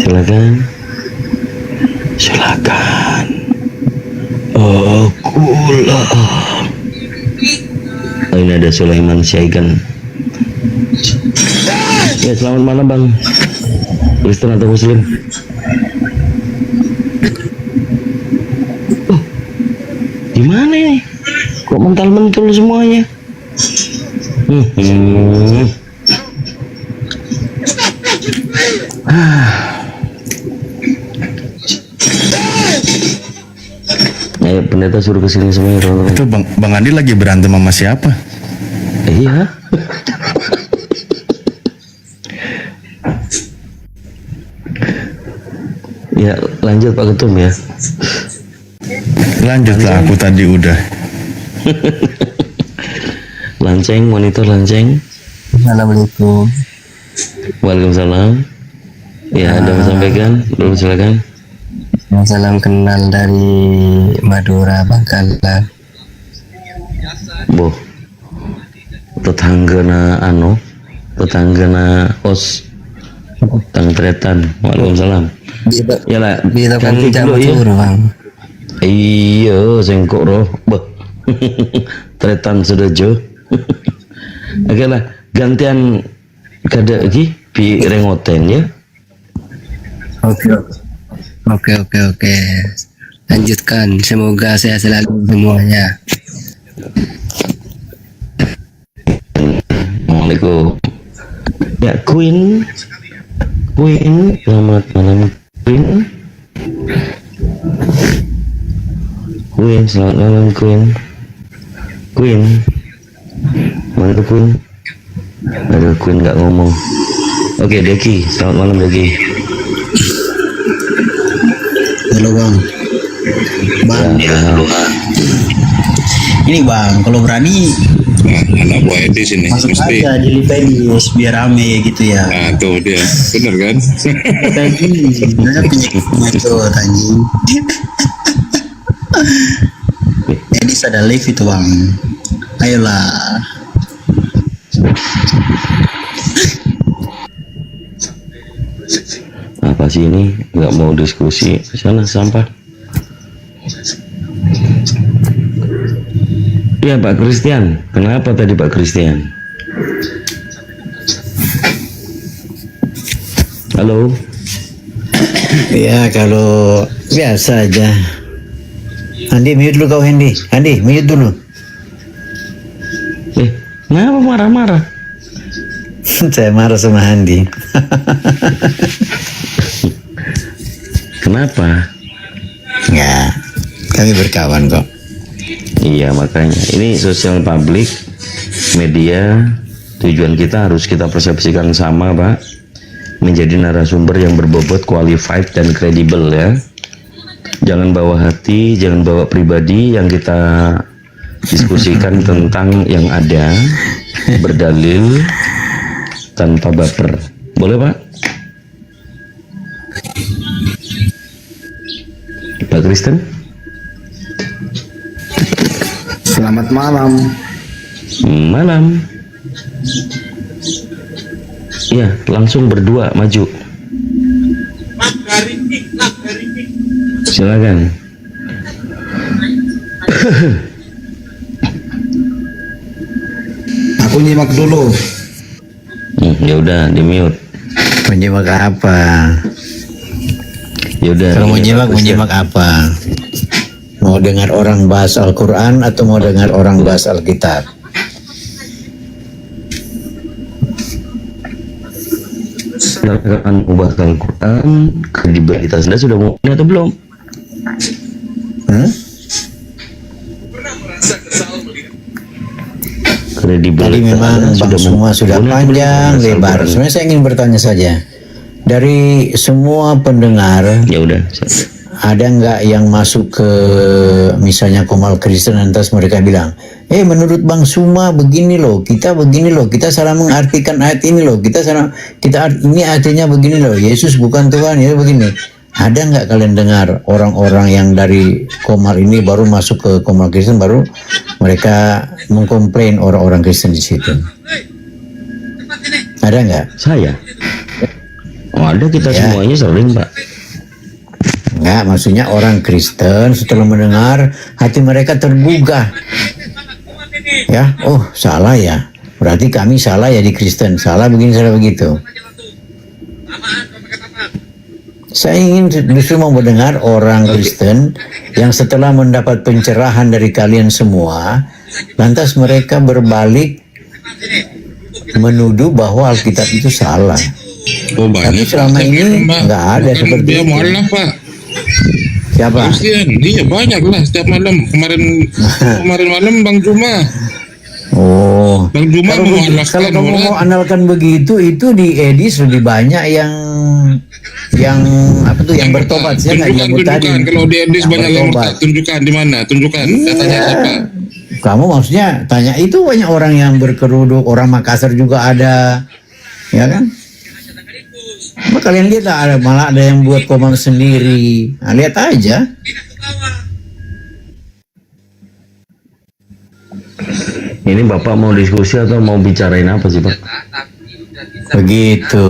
Silakan. Silakan. Akulah. Oh, ini ada Sulaiman Syaigan. Ya, selamat malam Bang. Kristen atau Muslim? Oh, gimana ini? Kok mental-mentul semuanya? Ayo pendeta suruh kesini semuanya teman-teman. Itu Bang Andi lagi berantem sama siapa? Iya. Ya lanjut Pak Ketum ya. Lanjutlah, aku tadi udah. Lanceng, monitor lanceng. Assalamualaikum. Waalaikumsalam. Ya, ada yang sampaikan? Belum, silakan. Salam kenal dari Madura Bangkalan. Boh. Tetanggana tetanggana os Tangtretan. Waalaikumsalam. Ya lah, Bisa kan ganti dulu ya. Bang. Iya, sengkok roh. Beh. Tretan sedojo. Oke lah, gantian kada lagi pi rengoten ya. Oke. Lanjutkan. Semoga saya selalu semuanya. Assalamualaikum. Ya, Queen, selamat malam Queen. Selamat malam Queen. Mana tuh Queen? Aduh, Queen nggak ngomong. Oke, Deki, selamat malam Deki. Halo Bang. Ya, halo. Ini Bang, kalau berani Anak buah etis ini masuk mesti. aja di Lipenis biar rame gitu ya. Nah tuh dia, bener kan? Tadi sebenarnya penyakitnya tuh anjing. Edis ada live itu Bang. Ayolah. Apa sih ini? Nggak mau diskusi. Sana sampah. Ya Pak Christian, kenapa tadi Pak Christian? Halo. Ya kalau biasa aja. Andi mute dulu kau Andi. Andi mute dulu. Ngapa marah-marah? Saya marah sama Andi. Kenapa? Enggak. Kami berkawan kok. Iya, makanya ini sosial publik, media, tujuan kita harus kita persepsikan sama, Pak, menjadi narasumber yang berbobot, qualified dan kredibel ya. Jangan bawa hati, jangan bawa pribadi, yang kita diskusikan tentang yang ada, berdalil tanpa baper. Boleh, Pak? Pak Kristen? Selamat malam. Malam. Ya, langsung berdua maju. Silakan. Aku nyimak dulu. Ya udah, di mute. Menyimak apa? Ya udah. Kalau mau menyimak apa? Mau dengar orang bahas Al-Quran atau mau dengar orang bahas Alkitab? Akan ubah Al-Quran, kredibilitas Anda sudah mau atau belum? Tadi memang Bang semua sudah panjang lebar. Sebenarnya saya ingin bertanya saja, dari semua pendengar, ya udah, ada nggak yang masuk ke misalnya Komal Kristen, lantas mereka bilang, menurut Bang Suma begini loh, kita salah mengartikan ayat ini loh, ini artinya begini loh, Yesus bukan Tuhan ya begini. Ada nggak kalian dengar orang-orang yang dari Komal ini baru masuk ke Komal Kristen, baru mereka mengkomplain orang-orang Kristen di situ? Ada nggak? Saya? Oh, ada, kita Ya. semuanya sering, Pak. Enggak, maksudnya orang Kristen setelah mendengar hati mereka tergugah. Ya, oh salah ya. Berarti kami salah ya di Kristen. Salah begini, salah begitu. Saya ingin justru mau mendengar orang Kristen yang setelah mendapat pencerahan dari kalian semua, lantas mereka berbalik menuduh bahwa Alkitab itu salah. Oh, Tapi banyak. selama ini nggak ada seperti dia itu. mualaf, Pak. Siapa? Kristian, iya banyak lah setiap malam. Kemarin malam Bang Juma. Oh, Bang Juma kalau memualafkan kamu orang. mau andalkan begitu, itu di edis lebih banyak yang apa tuh yang bertobat. Saya nggak nyebut tadi. Tunjukkan, kalau di Edis Yang banyak yang bertobat. murtad. Tunjukkan di mana? Tunjukkan. Katanya siapa? Kamu maksudnya tanya itu banyak orang yang berkerudung, orang Makassar juga ada, ya kan? Nah, kalian lihat lah, malah ada yang buat Komal sendiri. Nah, lihat aja. Ini Bapak mau diskusi atau mau bicarain apa sih, Pak? Begitu.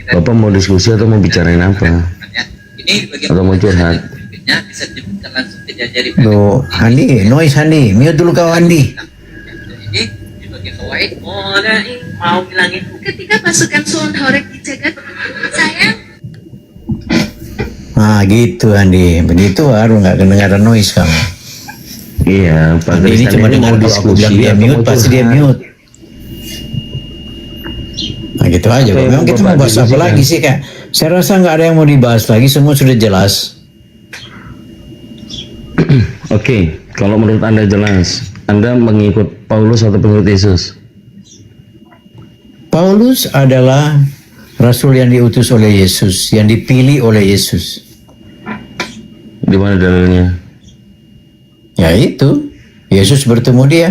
Bapak mau diskusi atau mau bicarain apa? Atau mau curhat? Loh, Andi, noise Andi, mute dulu kau Andi. Mau bilangin ketika pasukan Sun Horek dicegat, sayang. Nah gitu Andi, begitu baru nggak kedengaran noise kamu. Iya, Pak Andi ini Kristen cuma ini dengar mau kalau aku bilang diskusi dia atau mute, mau pasti dia curhat? mute. Nah gitu aja. Apa yang Memang kita Bapak mau bahas apa diskusikan? lagi sih Kak? Saya rasa nggak ada yang mau dibahas lagi, semua sudah jelas. Oke, kalau menurut Anda jelas, Anda mengikut Paulus atau pengikut Yesus? Paulus adalah rasul yang diutus oleh Yesus, yang dipilih oleh Yesus. Di mana dalilnya? Ya itu, Yesus bertemu dia.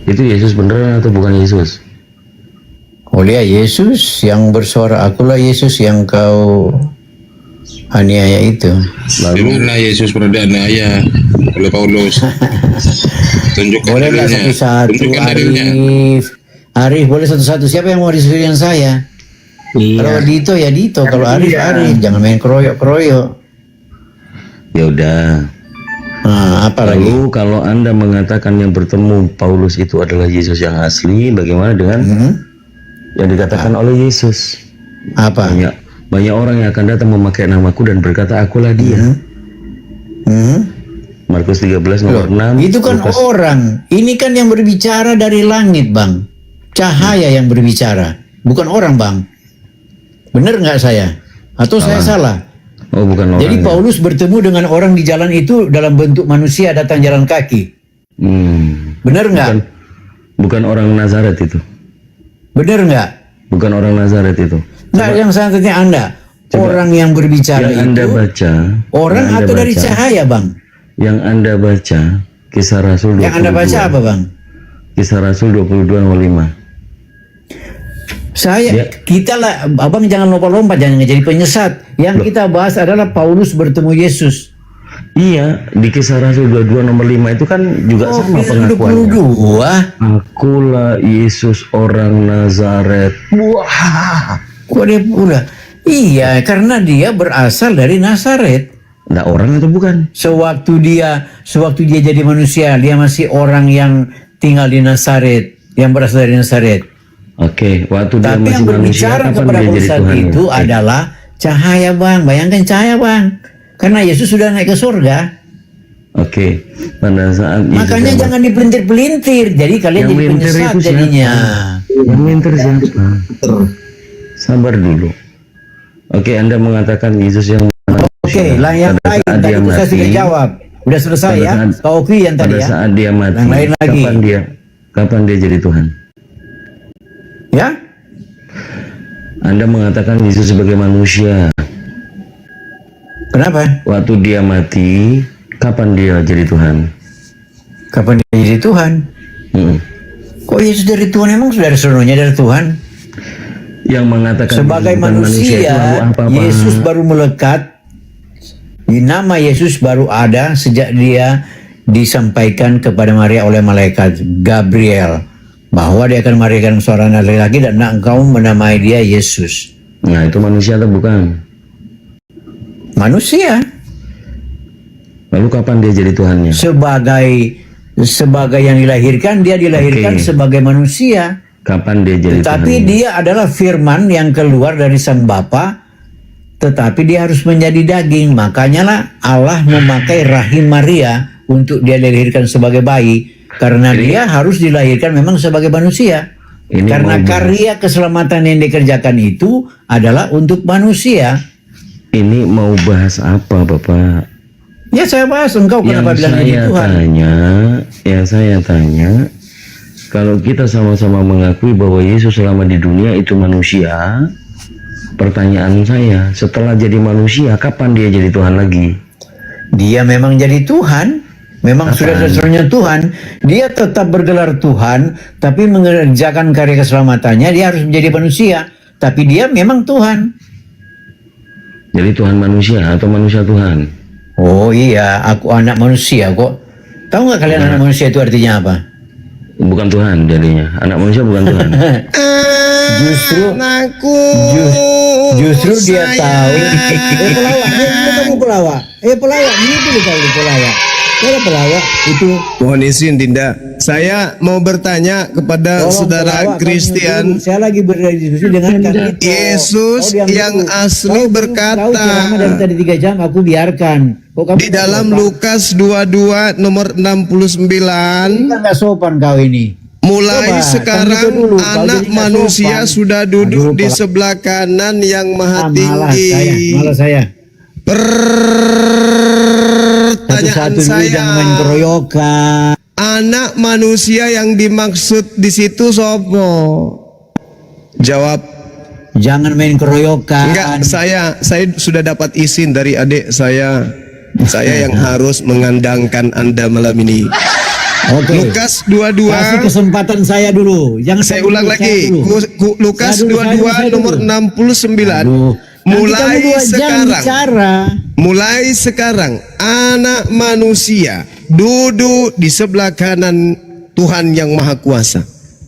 Itu Yesus beneran atau bukan Yesus? Oleh Yesus yang bersuara, akulah Yesus yang kau aniaya itu. Di mana Yesus pernah dianiaya oleh Paulus? Tunjukkan Bolehlah dalilnya. satu-satu, Tunjukkan dalilnya. Arif boleh satu-satu. Siapa yang mau diskusi dengan saya? Kalau Dito ya Dito, kalau Arif Arif, jangan main keroyok-keroyok. Ya udah. Nah, apa lagi? Lalu kalau Anda mengatakan yang bertemu Paulus itu adalah Yesus yang asli, bagaimana dengan yang dikatakan oleh Yesus? Apa? Banyak orang yang akan datang memakai namaku dan berkata akulah dia. Markus 13 nomor 6. Itu kan Lukas. orang. Ini kan yang berbicara dari langit, Bang. Cahaya yang berbicara, bukan orang, Bang. Benar nggak saya? Atau saya salah? Oh, bukan orang. Jadi Paulus bertemu dengan orang di jalan itu dalam bentuk manusia datang jalan kaki. Benar nggak? Bukan orang Nazaret itu. Benar nggak? Bukan orang Nazaret itu. Nggak, yang saya tanya Anda. Orang yang berbicara Yang Anda itu baca. orang yang Anda atau dari baca, cahaya, Bang? Yang Anda baca Kisah Rasul 22. Yang Anda baca apa, Bang? Kisah Rasul 22 nomor 5. Kita lah, abang jangan lompat-lompat, jangan jadi penyesat. Yang kita bahas adalah Paulus bertemu Yesus. Iya, di Kisah Rasul 22 nomor 5 itu kan juga sama pengakuannya. 22. Akulah Yesus orang Nazaret. Wah, kok dia udah? Iya, karena dia berasal dari Nazaret. Nah, orang atau bukan? Sewaktu dia jadi manusia, dia masih orang yang tinggal di Nazaret, yang berasal dari Nazaret. Oke, waktu dia Tapi masih yang berbicara manusia, kapan kepada dia jadi Paulus Tuhan? itu adalah cahaya, Bang. Bayangkan cahaya, Bang. Karena Yesus sudah naik ke surga. Oke, pada saat Yesus Makanya yang- jangan dipelintir-pelintir. Jadi kalian Yang jadi melintir penyesat itu siapa? jadinya. Yang minter siapa? Sabar dulu. Oke, Anda mengatakan Yesus yang mana? Oke, lah yang Pada lain saat tadi dia itu saya mati, sudah jawab. Udah selesai pada ya. saat- Kak Oki yang tadi pada ya. saat dia mati, Yang lain lagi. kapan dia jadi Tuhan? Ya? Anda mengatakan Yesus sebagai manusia. Kenapa? Waktu dia mati, kapan dia jadi Tuhan? Kapan dia jadi Tuhan? Kok Yesus dari Tuhan? Emang sudah ada seluruhnya dari Tuhan? Yang mengatakan Sebagai Yesus bukan manusia, itu lalu apa-apa? Yesus baru melekat. Nama Yesus baru ada sejak dia disampaikan kepada Maria oleh malaikat Gabriel bahwa dia akan melahirkan seorang laki-laki dan engkau menamai dia Yesus. Nah, itu manusia atau bukan? Manusia. Lalu kapan dia jadi Tuhannya? Sebagai yang dilahirkan, dia dilahirkan Oke. sebagai manusia. Kapan dia jadi Tetapi Tuhannya? dia adalah firman yang keluar dari sang Bapa, tetapi dia harus menjadi daging. Makanya lah Allah memakai rahim Maria untuk dia dilahirkan sebagai bayi, karena dia harus dilahirkan memang sebagai manusia. Ini Karena mau karya keselamatan yang dikerjakan itu adalah untuk manusia. Ini mau bahas apa, Bapak? Ya saya bahas, engkau kenapa bilang jadi Tuhan? Yang saya tanya, kalau kita sama-sama mengakui bahwa Yesus selama di dunia itu manusia, pertanyaan saya, setelah jadi manusia, kapan dia jadi Tuhan lagi? Dia memang jadi Tuhan, memang sudah seluruhnya Tuhan. Dia tetap bergelar Tuhan, tapi mengerjakan karya keselamatannya dia harus menjadi manusia. Tapi dia memang Tuhan. Jadi Tuhan manusia atau manusia Tuhan? Oh iya, aku anak manusia kok. Tahu nggak kalian anak manusia itu artinya apa? Bukan Tuhan jadinya. Anak manusia bukan Tuhan. Justru dia tahu. Pelawak, ini dulu kali pelawak. Kalau pelawak itu. Mohon izin Dinda, saya mau bertanya kepada saudara pelawak, Christian. saya lagi berdiskusi dengan Kak Ito. Yesus yang asli berkata dari tadi 3 jam aku biarkan. di dalam Lukas 22 nomor 69, Kita nggak sopan kau ini. mulai Coba, sekarang kamu itu dulu, kau anak jadi nggak manusia sopan. sudah duduk Aduh, di Pak. sebelah kanan yang maha Malah tinggi. saya. Pertanyaan Satu-satu dulu, jangan main saya, keroyokan. anak manusia yang dimaksud di situ sopo? Jawab. Jangan main keroyokan. Enggak, saya sudah dapat izin dari adik saya. Saya yang harus mengandangkan Anda malam ini. Oke. Lukas 22. Kasih kesempatan saya dulu. Jangan Saya ulang lagi. Lukas 22 nomor 69. Aduh. Mulai sekarang. Bicara. Mulai sekarang anak manusia duduk di sebelah kanan Tuhan yang Maha Kuasa.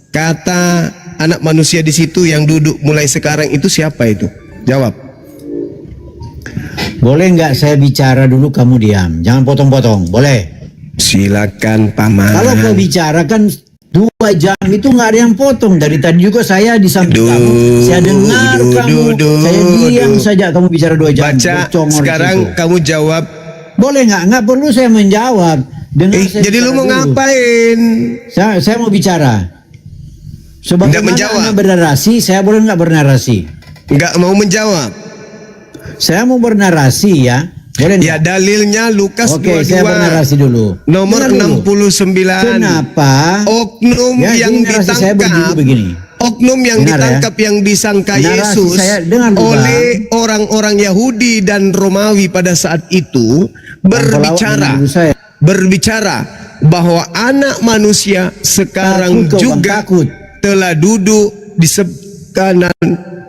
Kata anak manusia di situ yang duduk mulai sekarang itu siapa itu? Jawab. Boleh nggak saya bicara dulu, kamu diam. Jangan potong-potong. Boleh. Silakan paman. Kalau kau bicara kan 2 jam itu nggak ada yang potong. Dari tadi juga saya di samping kamu. Saya dengar kamu. Saya diam saja kamu bicara 2 jam. Baca Bercongor sekarang gitu. kamu jawab Boleh nggak? Nggak perlu saya menjawab. Dengar saya Jadi lu bicara mau dulu. ngapain? Saya mau bicara. Sebagaimana menjawab. Anda bernarasi, saya boleh nggak bernarasi? Nggak mau menjawab. Saya mau bernarasi ya. Boleh Ya nggak? dalilnya Lukas Oke, saya 22 bernarasi dulu. nomor Dengar dulu. 69. Kenapa? Oknum Ya, yang jadi narasi saya ditangkap, begini. oknum yang Dengar ya. ditangkap yang disangka Narasi Yesus saya, dengar dulu, oleh orang-orang Yahudi dan Romawi pada saat itu Dengar dulu saya. berbicara bahwa anak manusia sekarang Takut kau, Bang, juga takut. telah duduk di kanan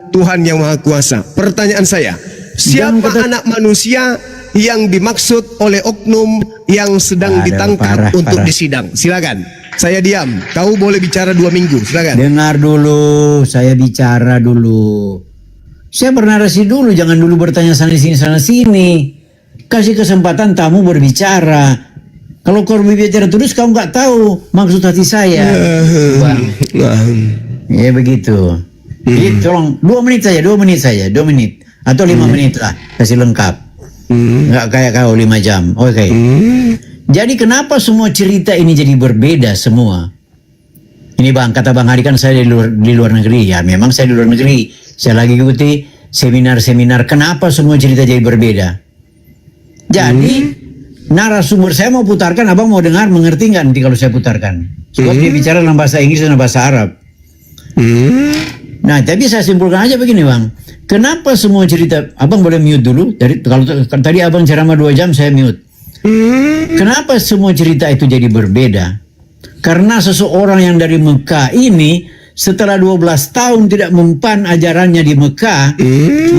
Tuhan yang Maha Kuasa. Pertanyaan saya, Jangan siapa anak manusia yang dimaksud oleh oknum yang sedang ditangkap untuk disidang? Silakan. Saya diam. Kau boleh bicara 2 minggu. Silakan. Dengar dulu, saya bicara dulu. Saya bernarasi dulu, jangan dulu bertanya sana sini. Kasih kesempatan tamu berbicara. Kalau kau berbicara terus, kau nggak tahu maksud hati saya. Bang. Ya begitu. Jadi tolong 2 menit saja, 2 menit atau 5 menit lah, kasih lengkap. Nggak kayak kau 5 jam. Oke. Jadi kenapa semua cerita ini jadi berbeda semua? Ini Bang, kata Bang Hadi kan saya di luar negeri. Ya memang saya di luar negeri. Saya lagi ikuti seminar-seminar. Kenapa semua cerita jadi berbeda? Jadi narasumber saya mau putarkan, abang mau dengar, mengerti nggak nanti kalau saya putarkan? Sebab dia bicara dalam bahasa Inggris dan bahasa Arab. Nah, tapi saya simpulkan aja begini Bang. Kenapa semua cerita, abang boleh mute dulu? Kalau tadi abang ceramah 2 jam, saya mute. Kenapa semua cerita itu jadi berbeda? Karena seseorang yang dari Mekah ini setelah 12 tahun tidak mempan ajarannya di Mekah,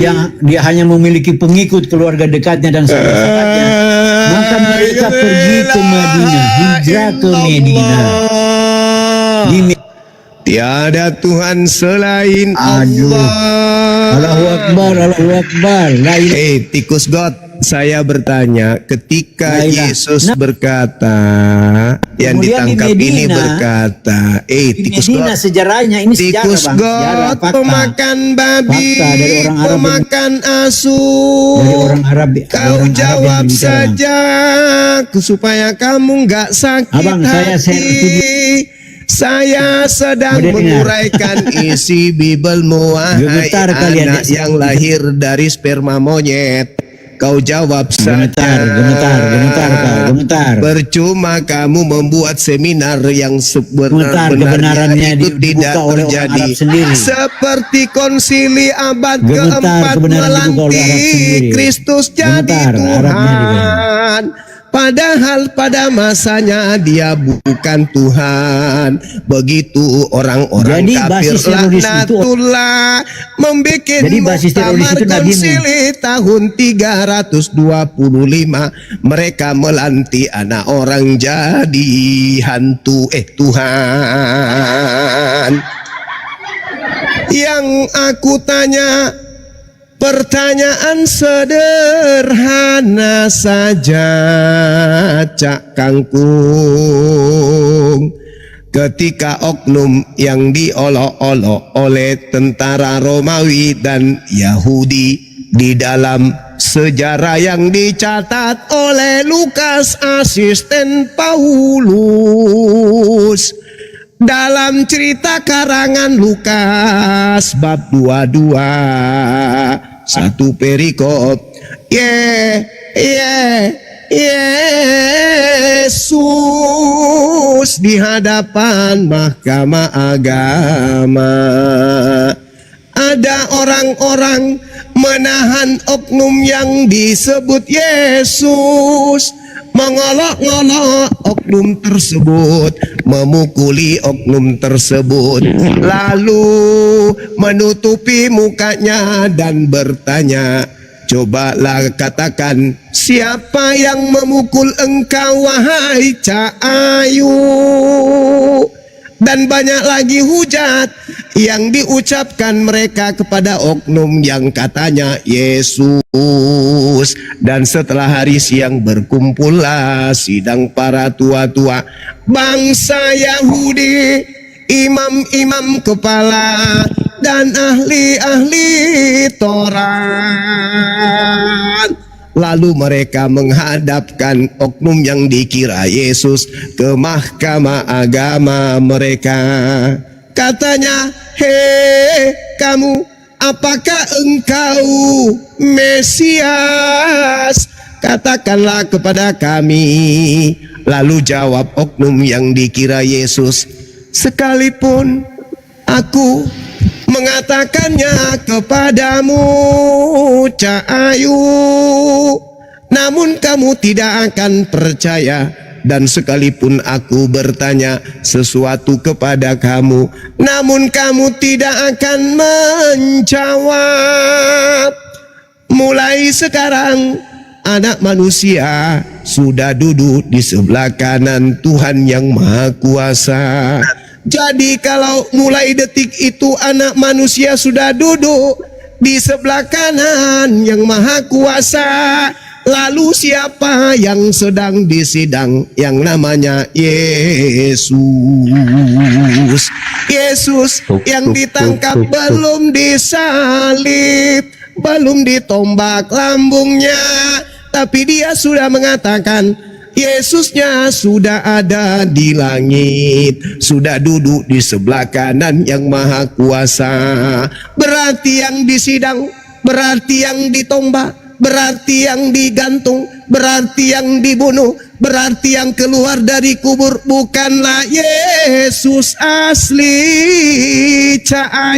yang dia hanya memiliki pengikut keluarga dekatnya dan sahabat-sahabatnya, maka mereka pergi ke Madinah, hijrah ke Medina. Tiada Tuhan selain Aduh. Allah. Allahu Akbar, Allahu Akbar. Tikus God, saya bertanya, ketika Yesus berkata, yang Kemudian di ditangkap ini Medina, berkata, Tikus Medina God, sejarahnya ini tikus sejarah Bang. Sejarah, God, fakta. pemakan babi, Fakta dari orang Arab pemakan asu. Dari orang Arab, Kau orang Arab jawab yang berbicara, Bang. saja, supaya kamu nggak sakit Abang, saya hati. Saya sedang Boleh dengar. menguraikan isi Bibelmu, wahai Gemetar kalian, anak ya. yang lahir dari sperma monyet. Kau jawab saja. Gemetar. Percuma kamu membuat seminar yang Gemetar, kebenarannya sebenarnya itu dibuka tidak oleh orang terjadi. Arab sendiri. Seperti konsili abad Gemetar, keempat kebenaran dibuka oleh Arab melantik sendiri. Kristus jadi Gemetar, Arabnya Tuhan. Padahal pada masanya dia bukan Tuhan. Begitu orang-orang Jadi kafir basis teroris itu- laknatullah membuat Jadi basis teroris muktamar itu nabimu. konsili tahun 325. Mereka melantik anak orang jadi hantu Tuhan. Yang aku tanya, pertanyaan sederhana saja, Cak Kangkung. Ketika oknum yang diolok-olok oleh tentara Romawi dan Yahudi di dalam sejarah yang dicatat oleh Lukas, asisten Paulus, dalam cerita karangan Lukas bab 22, 1 perikop, Yesus di hadapan mahkamah agama. Ada orang-orang menahan oknum yang disebut Yesus, mengolok-olok oknum tersebut, memukuli oknum tersebut, lalu menutupi mukanya dan bertanya, cobalah katakan, siapa yang memukul engkau wahai Cak Ayu? Dan banyak lagi hujat yang diucapkan mereka kepada oknum yang katanya Yesus. Dan setelah hari siang berkumpullah sidang para tua-tua bangsa Yahudi, imam-imam kepala dan ahli-ahli Taurat. Lalu mereka menghadapkan oknum yang dikira Yesus ke mahkamah agama mereka. Katanya, "Hei kamu, apakah engkau Mesias? Katakanlah kepada kami." Lalu jawab oknum yang dikira Yesus, "Sekalipun aku mengatakannya kepadamu, Cahayu, namun kamu tidak akan percaya. Dan sekalipun aku bertanya sesuatu kepada kamu, namun kamu tidak akan menjawab. Mulai sekarang Anak Manusia sudah duduk di sebelah kanan Tuhan yang Maha Kuasa." Jadi kalau mulai detik itu Anak Manusia sudah duduk di sebelah kanan yang Maha Kuasa, lalu siapa yang sedang disidang? Yang namanya Yesus. Yesus yang ditangkap belum disalib, belum ditombak lambungnya, tapi dia sudah mengatakan Yesusnya sudah ada di langit, sudah duduk di sebelah kanan yang Maha Kuasa. Berarti yang disidang, berarti yang ditombak, berarti yang digantung, berarti yang dibunuh, berarti yang keluar dari kubur bukanlah Yesus asli, Cahayu.